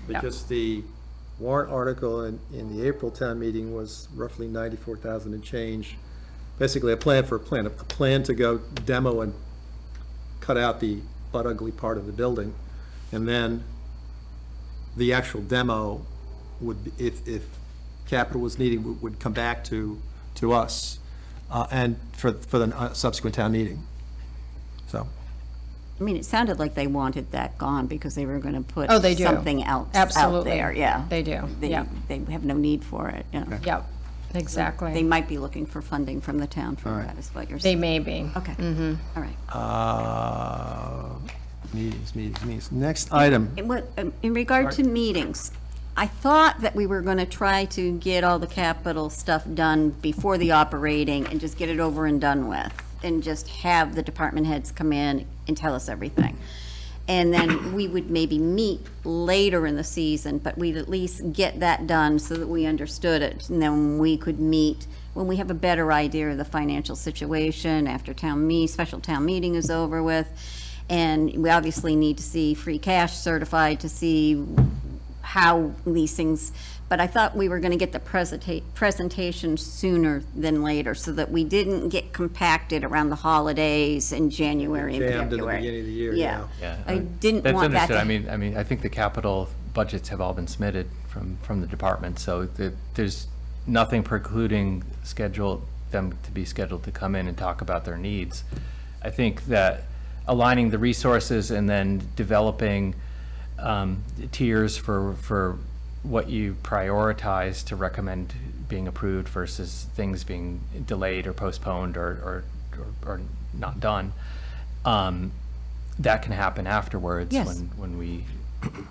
[SPEAKER 1] Because the warrant article in the April town meeting was roughly 94,000 and change. Basically, a plan to go demo and cut out the butt ugly part of the building. And then the actual demo would, if capital was needed, would come back to us, and for the subsequent town meeting. So,
[SPEAKER 4] I mean, it sounded like they wanted that gone because they were going to put
[SPEAKER 8] Oh, they do.
[SPEAKER 4] something else out
[SPEAKER 8] Absolutely.
[SPEAKER 4] there, yeah.
[SPEAKER 8] They do,
[SPEAKER 4] They,
[SPEAKER 8] yeah.
[SPEAKER 4] they have no need for it, yeah.
[SPEAKER 8] Yep,
[SPEAKER 4] They
[SPEAKER 8] exactly.
[SPEAKER 4] might be looking for funding from the town for that, is what you're
[SPEAKER 8] They
[SPEAKER 4] saying.
[SPEAKER 8] may be.
[SPEAKER 4] Okay, all right.
[SPEAKER 1] meetings. Next item.
[SPEAKER 4] In regard to meetings, I thought that we were going to try to get all the capital stuff done before the operating and just get it over and done with, and just have the department heads come in and tell us everything. And then we would maybe meet later in the season, but we'd at least get that done so that we understood it. And then we could meet when we have a better idea of the financial situation after special town meeting is over with. And we obviously need to see free cash certified to see how these things, but I thought we were going to get the presentation sooner than later so that we didn't get compacted around the holidays in January and
[SPEAKER 1] Jammed in the
[SPEAKER 4] February.
[SPEAKER 1] beginning of the year,
[SPEAKER 4] Yeah.
[SPEAKER 1] yeah.
[SPEAKER 4] I didn't
[SPEAKER 6] That's
[SPEAKER 4] want that
[SPEAKER 6] understood.
[SPEAKER 4] to.
[SPEAKER 6] I mean, I think the capital budgets have all been submitted from the department, so there's nothing precluding them to be scheduled to come in and talk about their needs. I think that aligning the resources and then developing tiers for what you prioritize to recommend being approved versus things being delayed or postponed or not done, that can happen afterwards
[SPEAKER 4] Yes.
[SPEAKER 6] when we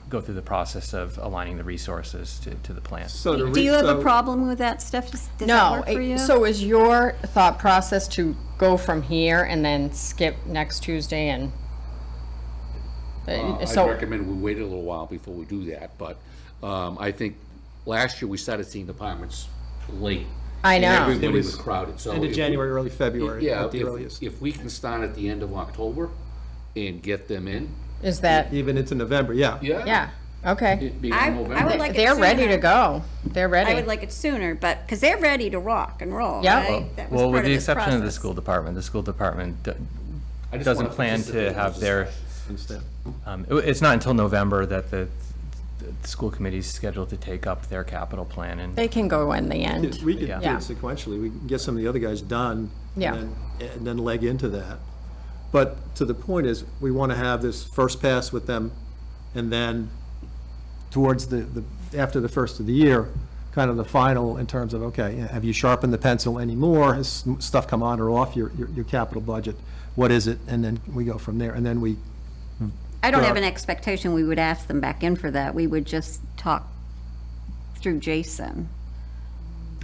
[SPEAKER 6] go through the process of aligning the resources to the plan.
[SPEAKER 1] So to
[SPEAKER 4] Do you have a
[SPEAKER 1] so-
[SPEAKER 4] problem with that stuff? Does that
[SPEAKER 8] No,
[SPEAKER 4] work for you?
[SPEAKER 8] so is your thought process to go from here and then skip next Tuesday and?
[SPEAKER 3] I
[SPEAKER 8] So,
[SPEAKER 3] recommend we wait a little while before we do that, but I think last year we started seeing departments late.
[SPEAKER 8] I know.
[SPEAKER 3] And everybody
[SPEAKER 1] It
[SPEAKER 3] was
[SPEAKER 1] was
[SPEAKER 3] crowded, so.
[SPEAKER 1] End of
[SPEAKER 3] if-
[SPEAKER 1] January, early February,
[SPEAKER 3] Yeah,
[SPEAKER 1] at the earliest.
[SPEAKER 3] if we can start at the end of October and get them in.
[SPEAKER 8] is that,
[SPEAKER 1] Even into November, yeah.
[SPEAKER 8] yeah, okay.
[SPEAKER 3] It being
[SPEAKER 4] I
[SPEAKER 3] November.
[SPEAKER 4] would like it
[SPEAKER 8] They're ready to
[SPEAKER 4] sooner.
[SPEAKER 8] go. They're ready.
[SPEAKER 4] I would like it sooner, but, because they're ready to rock and roll,
[SPEAKER 8] Yeah.
[SPEAKER 4] right? That was
[SPEAKER 6] Well,
[SPEAKER 4] part
[SPEAKER 6] with
[SPEAKER 4] of
[SPEAKER 6] the
[SPEAKER 4] this
[SPEAKER 6] exception of the
[SPEAKER 4] process.
[SPEAKER 6] school department
[SPEAKER 3] I just
[SPEAKER 6] doesn't
[SPEAKER 3] wanna
[SPEAKER 6] plan
[SPEAKER 3] participate
[SPEAKER 6] to
[SPEAKER 3] in
[SPEAKER 6] have
[SPEAKER 3] those
[SPEAKER 6] their,
[SPEAKER 3] discussions.
[SPEAKER 1] Understand.
[SPEAKER 6] it's not until November that the school committee's scheduled to take up their capital plan and.
[SPEAKER 8] They can go in the end.
[SPEAKER 1] We could do
[SPEAKER 6] Yeah.
[SPEAKER 1] it sequentially. We can get some of the other guys done.
[SPEAKER 8] Yeah.
[SPEAKER 1] And then leg into that. But to the point is, we want to have this first pass with them, and then towards after the first of the year, kind of the final in terms of, okay, have you sharpened the pencil anymore? Has stuff come on or off your capital budget? What is it? And then we go from there, and then we.
[SPEAKER 4] I don't
[SPEAKER 1] Well-
[SPEAKER 4] have an expectation we would ask them back in for that. We would just talk through Jason.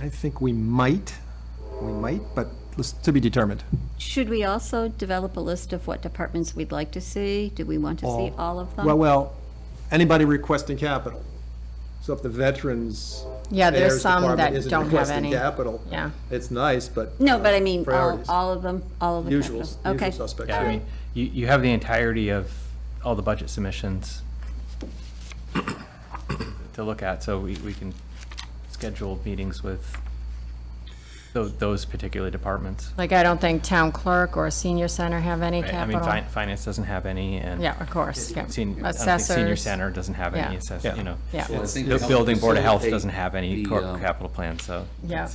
[SPEAKER 1] I think we might, but to be determined.
[SPEAKER 4] Should we also develop a list of what departments we'd like to see? Do we want to see all of them?
[SPEAKER 1] Well, anybody requesting capital. So if the veterans.
[SPEAKER 8] Yeah, there's
[SPEAKER 1] Affairs
[SPEAKER 8] some
[SPEAKER 1] Department
[SPEAKER 8] that
[SPEAKER 1] isn't
[SPEAKER 8] don't have
[SPEAKER 1] requesting
[SPEAKER 8] any.
[SPEAKER 1] capital,
[SPEAKER 8] Yeah.
[SPEAKER 1] it's nice, but.
[SPEAKER 4] No, but I mean,
[SPEAKER 1] priorities.
[SPEAKER 4] all of them, all of the
[SPEAKER 1] Usual
[SPEAKER 4] capitals? Okay.
[SPEAKER 1] suspects.
[SPEAKER 6] Yeah, I mean, you have the entirety of all the budget submissions to look at, so we can schedule meetings with those particular departments.
[SPEAKER 8] Like, I don't think town clerk or senior center have any
[SPEAKER 6] Right? I mean,
[SPEAKER 8] capital.
[SPEAKER 6] finance doesn't have any, and.
[SPEAKER 8] Yeah, of course, yeah.
[SPEAKER 6] I don't think senior
[SPEAKER 8] Assessors.
[SPEAKER 6] center doesn't have any,
[SPEAKER 8] Yeah.
[SPEAKER 6] you know.
[SPEAKER 8] Yeah.
[SPEAKER 3] Well, I think
[SPEAKER 6] The
[SPEAKER 3] to help
[SPEAKER 6] building board of health
[SPEAKER 3] facilitate
[SPEAKER 6] doesn't have any
[SPEAKER 3] the,
[SPEAKER 6] capital plan, so.
[SPEAKER 8] Yeah.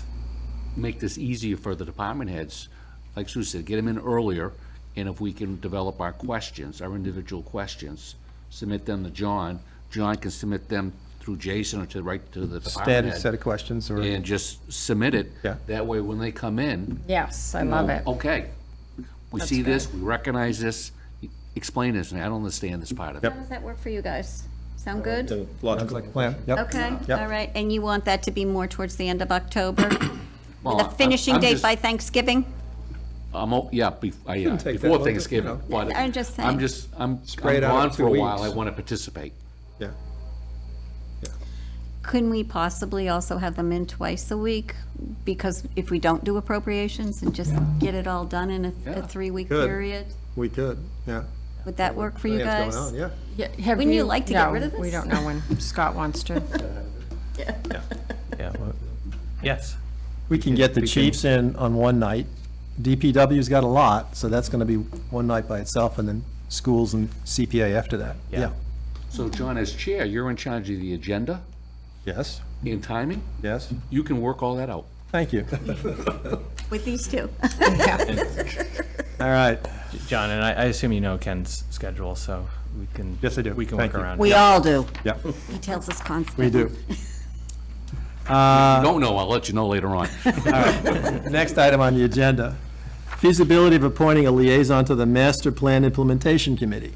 [SPEAKER 3] make this easier for the department heads, like Sue said, get them in earlier, and if we can develop our questions, our individual questions, submit them to John. John can submit them through Jason or to the department
[SPEAKER 1] Standard
[SPEAKER 3] head,
[SPEAKER 1] set of questions or,
[SPEAKER 3] and just submit it.
[SPEAKER 1] Yeah.
[SPEAKER 3] That way, when they come in,
[SPEAKER 8] Yes, I
[SPEAKER 3] you
[SPEAKER 8] love
[SPEAKER 3] know,
[SPEAKER 8] it.
[SPEAKER 3] okay, we
[SPEAKER 8] That's
[SPEAKER 3] see
[SPEAKER 8] good.
[SPEAKER 3] this, we recognize this, explain this, and I don't understand this part of it.
[SPEAKER 4] How does that work for you guys? Sound good?
[SPEAKER 5] The
[SPEAKER 1] sounds
[SPEAKER 5] logical.
[SPEAKER 1] like a plan, yep.
[SPEAKER 4] Okay,
[SPEAKER 1] Yep.
[SPEAKER 4] all right, and you want that to be more towards the end of October?
[SPEAKER 3] Well,
[SPEAKER 4] With a finishing
[SPEAKER 3] I'm
[SPEAKER 4] date
[SPEAKER 3] just-
[SPEAKER 4] by Thanksgiving?
[SPEAKER 3] Yeah,
[SPEAKER 1] Shouldn't take that
[SPEAKER 3] before
[SPEAKER 1] long,
[SPEAKER 3] Thanksgiving,
[SPEAKER 1] you know.
[SPEAKER 3] but
[SPEAKER 4] I'm just saying.
[SPEAKER 3] I'm
[SPEAKER 1] Spread out
[SPEAKER 3] gone
[SPEAKER 1] over
[SPEAKER 3] for a
[SPEAKER 1] 2
[SPEAKER 3] while, I
[SPEAKER 1] weeks.
[SPEAKER 3] want to participate.
[SPEAKER 1] Yeah.
[SPEAKER 4] Couldn't we possibly also have them in twice a week? Because if we don't do appropriations and just get it all done in a
[SPEAKER 3] Yeah.
[SPEAKER 4] 3-week
[SPEAKER 1] Could.
[SPEAKER 4] period,
[SPEAKER 1] We could, yeah.
[SPEAKER 4] would that work for
[SPEAKER 1] I
[SPEAKER 4] you
[SPEAKER 1] think
[SPEAKER 4] guys?
[SPEAKER 1] it's going on, yeah.
[SPEAKER 8] Have
[SPEAKER 4] Wouldn't you like to get
[SPEAKER 8] no,
[SPEAKER 4] rid of
[SPEAKER 8] We
[SPEAKER 4] this?
[SPEAKER 8] don't know when Scott wants to.
[SPEAKER 9] Yeah, well, yes.
[SPEAKER 1] We can get the chiefs in on one night. DPW's got a lot, so that's gonna be one night by itself, and then schools and CPA after that.
[SPEAKER 9] Yeah.
[SPEAKER 3] So John, as chair, you're in charge of the agenda
[SPEAKER 1] Yes,
[SPEAKER 3] and timing,
[SPEAKER 1] yes,
[SPEAKER 3] you can work all that out.
[SPEAKER 1] thank you.
[SPEAKER 4] With these two?
[SPEAKER 1] All right,
[SPEAKER 6] John, and I assume you know Ken's schedule, so we can.
[SPEAKER 1] Yes, I do.
[SPEAKER 6] We can
[SPEAKER 1] Thank
[SPEAKER 6] work
[SPEAKER 1] you.
[SPEAKER 6] around.
[SPEAKER 4] We
[SPEAKER 6] it.
[SPEAKER 4] all do.
[SPEAKER 1] yep,
[SPEAKER 4] He tells us constantly.
[SPEAKER 1] we do.
[SPEAKER 3] Don't know, I'll let you know later on.
[SPEAKER 1] Next item on the agenda, feasibility of appointing a liaison to the Master Plan Implementation Committee.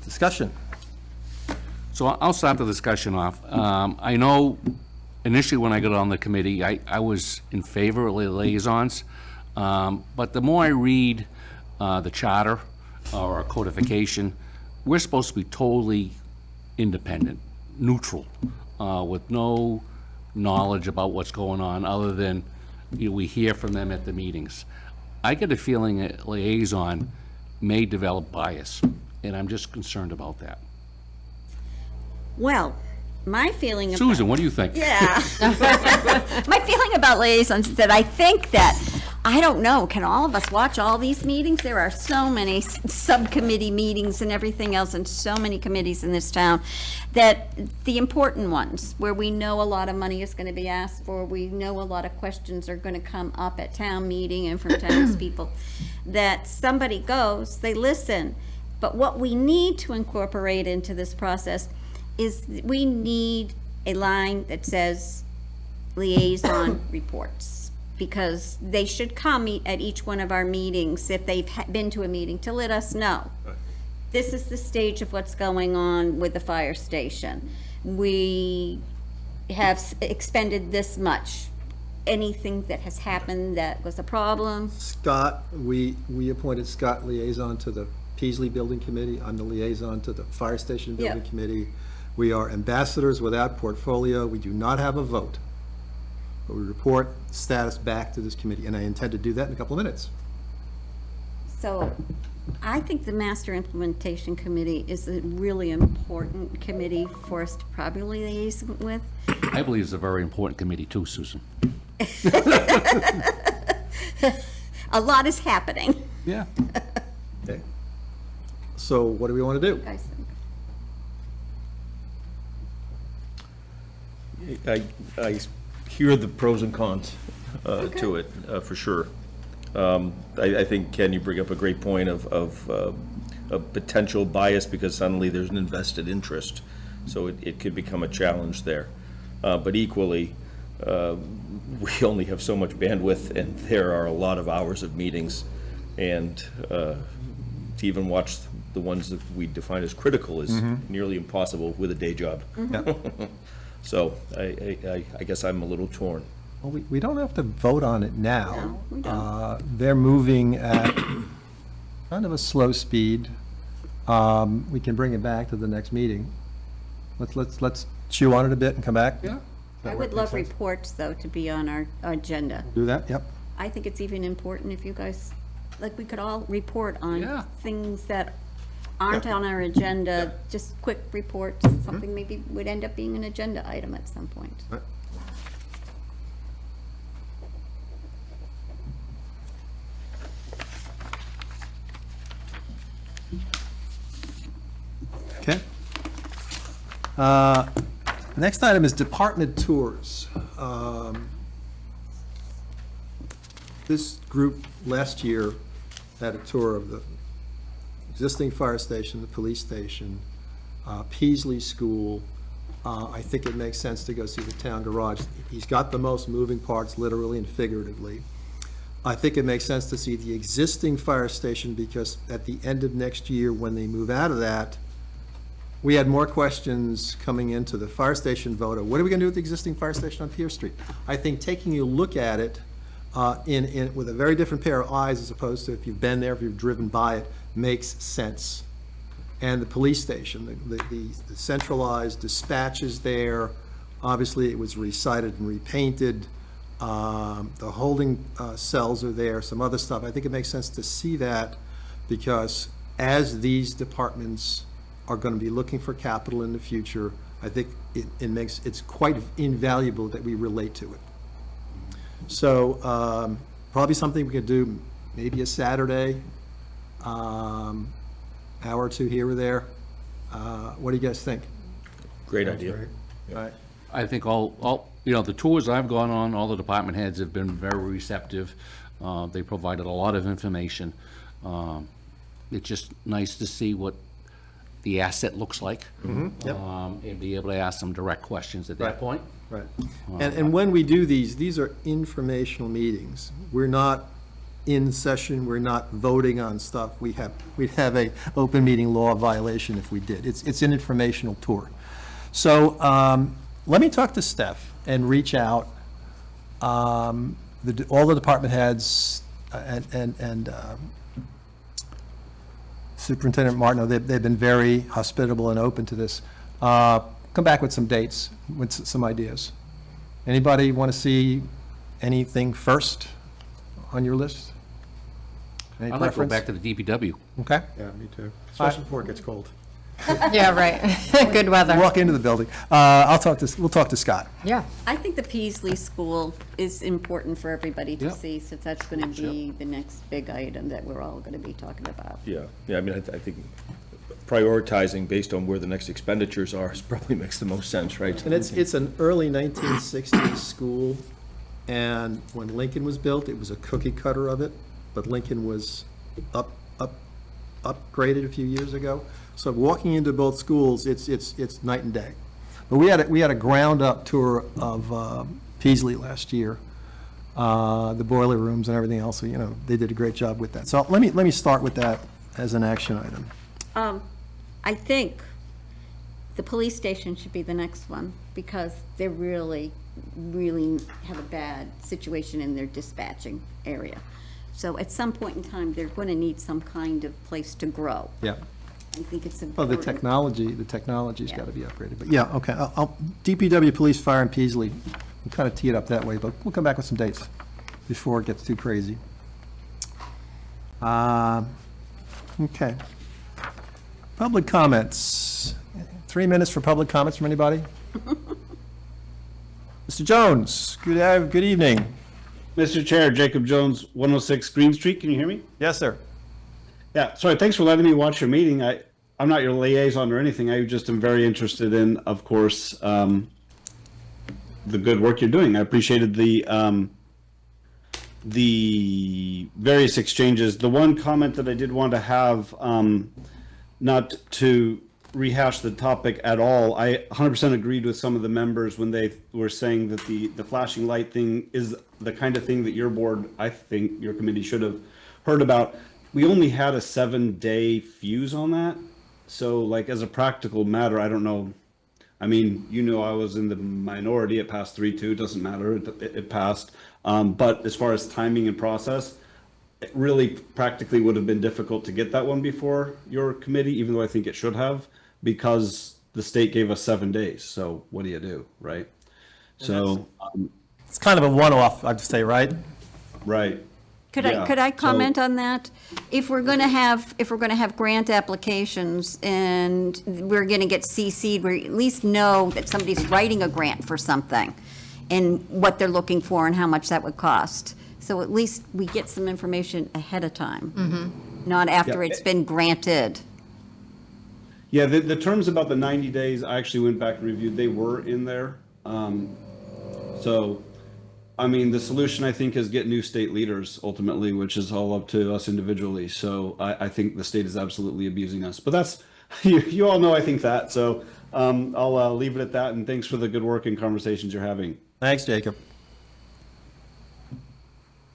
[SPEAKER 1] Discussion.
[SPEAKER 3] So I'll start the discussion off. I know initially when I got on the committee, I was in favor of liaisons. But the more I read the charter or our codification, we're supposed to be totally independent, neutral, with no knowledge about what's going on, other than, you know, we hear from them at the meetings. I get a feeling a liaison may develop bias, and I'm just concerned about that.
[SPEAKER 4] Well, my feeling about.
[SPEAKER 3] Susan, what do you think?
[SPEAKER 4] Yeah. My feeling about liaisons is that I think that, I don't know, can all of us watch all these meetings? There are so many subcommittee meetings and everything else, and so many committees in this town, that the important ones, where we know a lot of money is gonna be asked for, we know a lot of questions are gonna come up at town meeting and from townspeople, that somebody goes, they listen. But what we need to incorporate into this process is we need a line that says liaison reports, because they should come at each one of our meetings, if they've been to a meeting, to let us know. This is the stage of what's going on with the fire station. We have expended this much. Anything that has happened that was a problem?
[SPEAKER 1] Scott, we appointed Scott liaison to the Peasley Building Committee. I'm the liaison to the Fire Station Building
[SPEAKER 4] Yeah.
[SPEAKER 1] Committee. We are ambassadors without portfolio. We do not have a vote. But we report status back to this committee, and I intend to do that in a couple of minutes.
[SPEAKER 4] So I think the Master Implementation Committee is a really important committee for us to probably liaison with.
[SPEAKER 3] I believe it's a very important committee too, Susan.
[SPEAKER 4] A lot is happening.
[SPEAKER 3] Yeah.
[SPEAKER 1] Okay. So what do we want to do?
[SPEAKER 4] Guys think.
[SPEAKER 5] I hear the pros and cons to it, for sure. I think, Ken, you bring up a great point of a potential bias, because suddenly there's an invested interest, so it could become a challenge there. But equally, we only have so much bandwidth, and there are a lot of hours of meetings, and to even watch the ones that we define as critical is nearly impossible with a day job.
[SPEAKER 1] Yeah.
[SPEAKER 5] So I guess I'm a little torn.
[SPEAKER 1] Well, we don't have to vote on it now.
[SPEAKER 4] No, we don't.
[SPEAKER 1] They're moving at kind of a slow speed. We can bring it back to the next meeting. Let's chew on it a bit and come back.
[SPEAKER 3] Yeah.
[SPEAKER 4] I would love reports, though, to be on our agenda.
[SPEAKER 1] Do that, yep.
[SPEAKER 4] I think it's even important if you guys, like, we could all report on
[SPEAKER 3] Yeah.
[SPEAKER 4] things that aren't on our agenda, just quick reports, something maybe would end up being an agenda item at some point.
[SPEAKER 1] Right. Okay. Next item is department tours. this group last year had a tour of the existing fire station, the police station, Peasley School. I think it makes sense to go see the town garage. He's got the most moving parts, literally and figuratively. I think it makes sense to see the existing fire station, because at the end of next year, when they move out of that, we had more questions coming into the fire station vote of, what are we gonna do with the existing fire station on Pierce Street? I think taking a look at it with a very different pair of eyes, as opposed to if you've been there, if you've driven by it, makes sense. And the police station, the centralized dispatch is there. Obviously, it was recited and repainted. The holding cells are there, some other stuff. I think it makes sense to see that, because as these departments are going to be looking for capital in the future, I think it's quite invaluable that we relate to it. So probably something we could do, maybe a Saturday, hour or two here or there. What do you guys think?
[SPEAKER 5] Great idea.
[SPEAKER 1] Right.
[SPEAKER 3] I think all, the tours I've gone on, all the department heads have been very receptive. They provided a lot of information. It's just nice to see what the asset looks like.
[SPEAKER 1] Yep.
[SPEAKER 3] And be able to ask some direct questions at that
[SPEAKER 1] Right.
[SPEAKER 3] point.
[SPEAKER 1] Right. And when we do these are informational meetings. We're not in session, we're not voting on stuff. We'd have a open meeting law violation if we did. It's an informational tour. So let me talk to Steph and reach out, all the department heads and Superintendent Martineau, they've been very hospitable and open to this. Come back with some dates, with some ideas. Anybody want to see anything first on your list? Any
[SPEAKER 3] I'd like to go
[SPEAKER 1] preference?
[SPEAKER 3] back to the DPW.
[SPEAKER 1] Okay.
[SPEAKER 2] Yeah, me too. Especially before it gets cold.
[SPEAKER 8] Yeah, right. Good weather.
[SPEAKER 1] Walk into the building. We'll talk to Scott.
[SPEAKER 8] Yeah.
[SPEAKER 4] I think the Peasley School is important for everybody to
[SPEAKER 3] Yep.
[SPEAKER 4] see, since that's going to be the next big item that we're all going to be talking about.
[SPEAKER 5] Yeah, I mean, I think prioritizing based on where the next expenditures are probably makes the most sense, right?
[SPEAKER 1] And it's an early 1960s school, and when Lincoln was built, it was a cookie cutter of it, but Lincoln was upgraded a few years ago. So walking into both schools, it's night and day. But we had a ground-up tour of Peasley last year, the boiler rooms and everything else, so, they did a great job with that. So let me start with that as an action item.
[SPEAKER 4] I think the police station should be the next one, because they really, really have a bad situation in their dispatching area. So at some point in time, they're going to need some kind of place to grow.
[SPEAKER 1] Yeah.
[SPEAKER 4] I think it's
[SPEAKER 1] Oh,
[SPEAKER 4] important.
[SPEAKER 1] the technology's
[SPEAKER 4] Yeah.
[SPEAKER 1] got to be upgraded, but yeah, okay, DPW, police, fire, and Peasley, we'll kind of tee it up that way, but we'll come back with some dates before it gets too crazy. Okay. Public comments. 3 minutes for public comments from anybody? Mr. Jones, good evening.
[SPEAKER 7] Mr. Chair, Jacob Jones, 106 Green Street. Can you hear me?
[SPEAKER 1] Yes, sir.
[SPEAKER 7] Yeah, sorry, thanks for letting me watch your meeting. I'm not your liaison or anything. I just am very interested in, of course, the good work you're doing. I appreciated the various exchanges. The one comment that I did want to have, not to rehash the topic at all, I 100% agreed with some of the members when they were saying that the flashing light thing is the kind of thing that your board, I think your committee should have heard about. We only had a 7-day fuse on that. So like as a practical matter, I don't know. I mean, I was in the minority. It passed 3-2, doesn't matter. It passed. But as far as timing and process, it really practically would have been difficult to get that one before your committee, even though I think it should have, because the state gave us 7 days. So what do you do, right? So,
[SPEAKER 1] It's kind of a one-off, I'd say, right?
[SPEAKER 7] right.
[SPEAKER 4] Could
[SPEAKER 7] Yeah,
[SPEAKER 4] I
[SPEAKER 7] so-
[SPEAKER 4] comment on that? If we're going to have grant applications and we're going to get CC'd, we at least know that somebody's writing a grant for something and what they're looking for and how much that would cost. So at least we get some information ahead of time, not after
[SPEAKER 7] Yeah.
[SPEAKER 4] it's been granted.
[SPEAKER 7] Yeah, the terms about the 90 days, I actually went back and reviewed, they were in there. So I mean, the solution, I think, is get new state leaders ultimately, which is all up to us individually. So I think the state is absolutely abusing us. But that's, you all know I think that. So I'll leave it at that. And thanks for the good work and conversations you're having.
[SPEAKER 1] Thanks, Jacob.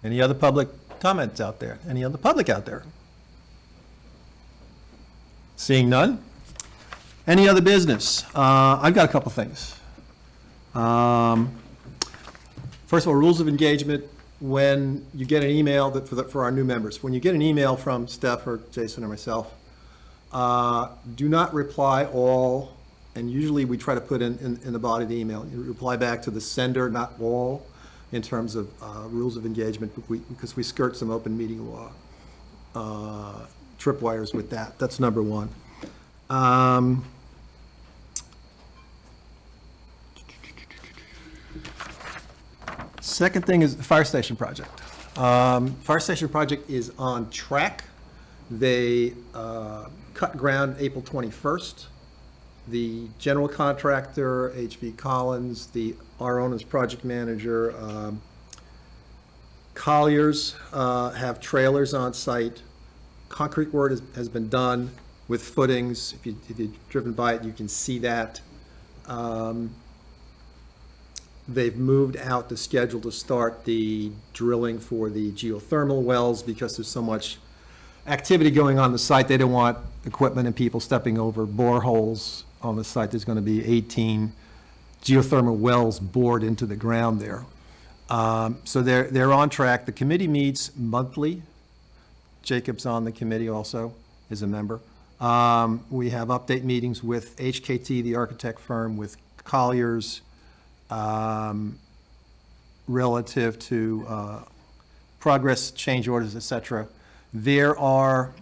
[SPEAKER 1] Any other public comments out there? Any other public out there? Seeing none? Any other business? I've got a couple things. First of all, rules of engagement, when you get an email that for our new members, when you get an email from Steph or Jason or myself, do not reply all, and usually we try to put in the body of the email, you reply back to the sender, not all, in terms of rules of engagement, because we skirt some open meeting law tripwires with that. That's number one. Second thing is the fire station project. Fire station project is on track. They cut ground April 21st. The general contractor, HV Collins, our owner's project manager, Colliers, have trailers on site. Concrete work has been done with footings. If you've driven by it, you can see that. They've moved out the schedule to start the drilling for the geothermal wells because there's so much activity going on the site. They don't want equipment and people stepping over boreholes on the site. There's going to be 18 geothermal wells bored into the ground there. So they're on track. The committee meets monthly. Jacob's on the committee also, is a member. We have update meetings with HKT, the architect firm, with Colliers, relative to progress, change orders, et cetera. There are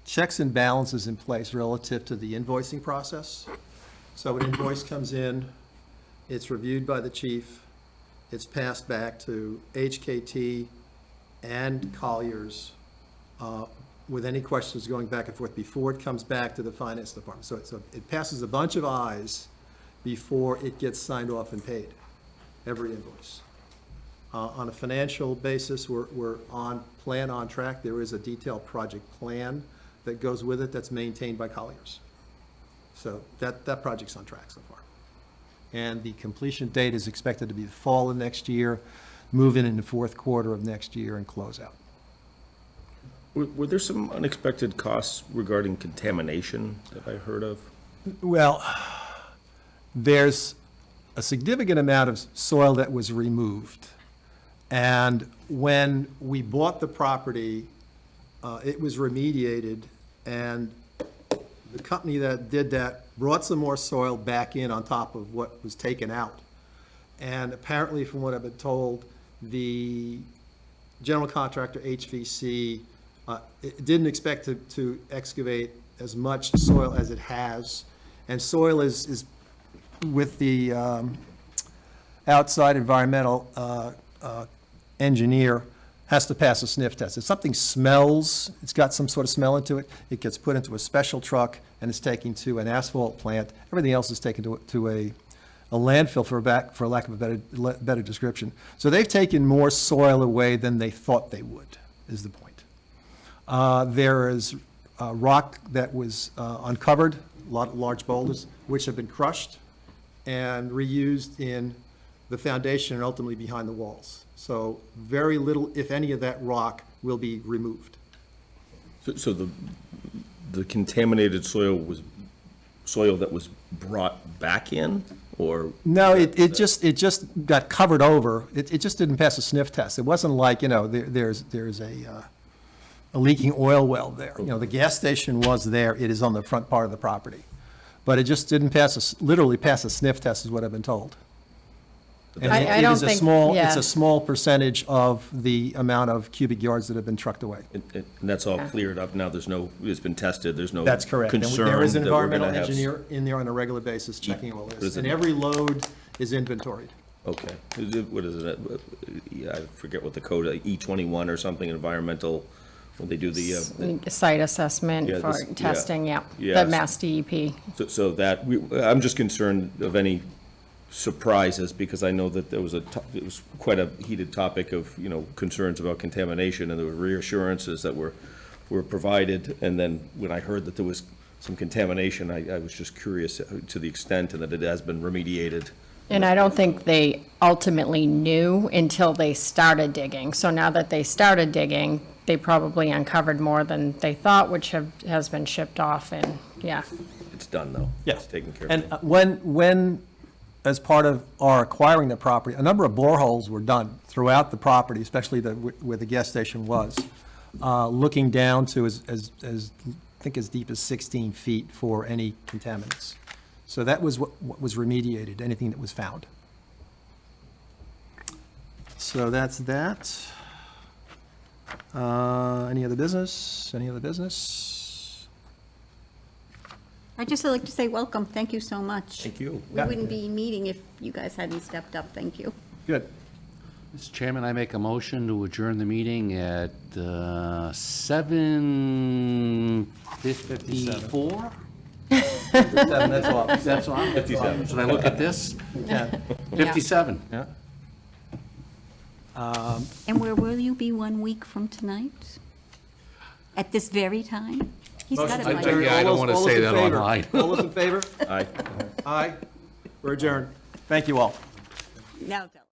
[SPEAKER 1] checks and balances in place relative to the invoicing process. So an invoice comes in, it's reviewed by the chief, it's passed back to HKT and Colliers, with any questions going back and forth before it comes back to the finance department. So it passes a bunch of eyes before it gets signed off and paid, every invoice. On a financial basis, we're on plan, on track. There is a detailed project plan that goes with it that's maintained by Colliers. So that project's on track so far. And the completion date is expected to be the fall of next year, move in the fourth quarter of next year, and close out.
[SPEAKER 5] Were there some unexpected costs regarding contamination that I heard of?
[SPEAKER 1] Well, there's a significant amount of soil that was removed. And when we bought the property, it was remediated, and the company that did that brought some more soil back in on top of what was taken out. And apparently, from what I've been told, the general contractor, HVC, it didn't expect to excavate as much soil as it has. And soil is with the outside environmental engineer, has to pass a sniff test. If something smells, it's got some sort of smell into it, it gets put into a special truck and is taken to an asphalt plant. Everything else is taken to a landfill, for lack of a better description. So they've taken more soil away than they thought they would, is the point. There is rock that was uncovered, a lot of large boulders, which have been crushed and reused in the foundation and ultimately behind the walls. So very little, if any, of that rock will be removed.
[SPEAKER 5] So the contaminated soil was soil that was brought back in, or?
[SPEAKER 1] No, it just got covered over. It just didn't pass a sniff test. It wasn't like, there's a leaking oil well there. The gas station was there. It is on the front part of the property. But it just didn't literally pass a sniff test, is what I've been told. And
[SPEAKER 8] I don't
[SPEAKER 1] it is
[SPEAKER 8] think-
[SPEAKER 1] it's
[SPEAKER 8] yeah.
[SPEAKER 1] a small percentage of the amount of cubic yards that have been trucked away.
[SPEAKER 5] And that's all cleared up now, it's been tested, there's no
[SPEAKER 1] That's correct. And
[SPEAKER 5] concern
[SPEAKER 1] there is an
[SPEAKER 5] that we're
[SPEAKER 1] environmental
[SPEAKER 5] gonna have.
[SPEAKER 1] engineer in there on a regular basis checking all
[SPEAKER 5] What
[SPEAKER 1] this.
[SPEAKER 5] is
[SPEAKER 1] And
[SPEAKER 5] it?
[SPEAKER 1] every load is inventoried.
[SPEAKER 5] Okay, what is it? Yeah, I forget what the code, E21 or something, environmental when they do the,
[SPEAKER 8] Site assessment
[SPEAKER 5] Yeah,
[SPEAKER 8] for
[SPEAKER 5] this- yeah.
[SPEAKER 8] testing, yeah.
[SPEAKER 5] Yeah.
[SPEAKER 8] The Mass DEP.
[SPEAKER 5] so that, I'm just concerned of any surprises, because I know that there was it was quite a heated topic of, concerns about contamination, and there were reassurances that were provided, and then when I heard that there was some contamination, I was just curious to the extent, and that it has been remediated.
[SPEAKER 8] And I don't think they ultimately knew until they started digging. So now that they started digging, they probably uncovered more than they thought, which has been shipped off, and, yeah.
[SPEAKER 5] It's done, though.
[SPEAKER 1] Yes.
[SPEAKER 5] It's taken care of.
[SPEAKER 1] And when, as part of our acquiring the property, a number of boreholes were done throughout the property, especially where the gas station was, looking down to I think as deep as 16 feet for any contaminants. So that was what was remediated, anything that was found. So that's that. Any other business? Any other business?
[SPEAKER 4] I'd just like to say welcome, thank you so much.
[SPEAKER 5] Thank you.
[SPEAKER 4] We wouldn't be meeting if you guys hadn't stepped up, thank you.
[SPEAKER 1] Good.
[SPEAKER 3] Mr. Chairman, I make a motion to adjourn the meeting at 7:54?
[SPEAKER 1] That's all.
[SPEAKER 3] That's on? 57. Should I look at this?
[SPEAKER 1] Yeah.
[SPEAKER 3] 57.
[SPEAKER 1] Yeah.
[SPEAKER 4] And where will you be 1 week from tonight? At this very time? He's got it,
[SPEAKER 3] I-
[SPEAKER 4] Mike.
[SPEAKER 3] I don't wanna
[SPEAKER 1] All those
[SPEAKER 3] say
[SPEAKER 1] in
[SPEAKER 3] that
[SPEAKER 1] favor?
[SPEAKER 3] online.
[SPEAKER 1] All those in favor?
[SPEAKER 5] Aye.
[SPEAKER 1] Aye. We're adjourned. Thank you all.
[SPEAKER 4] Now tell.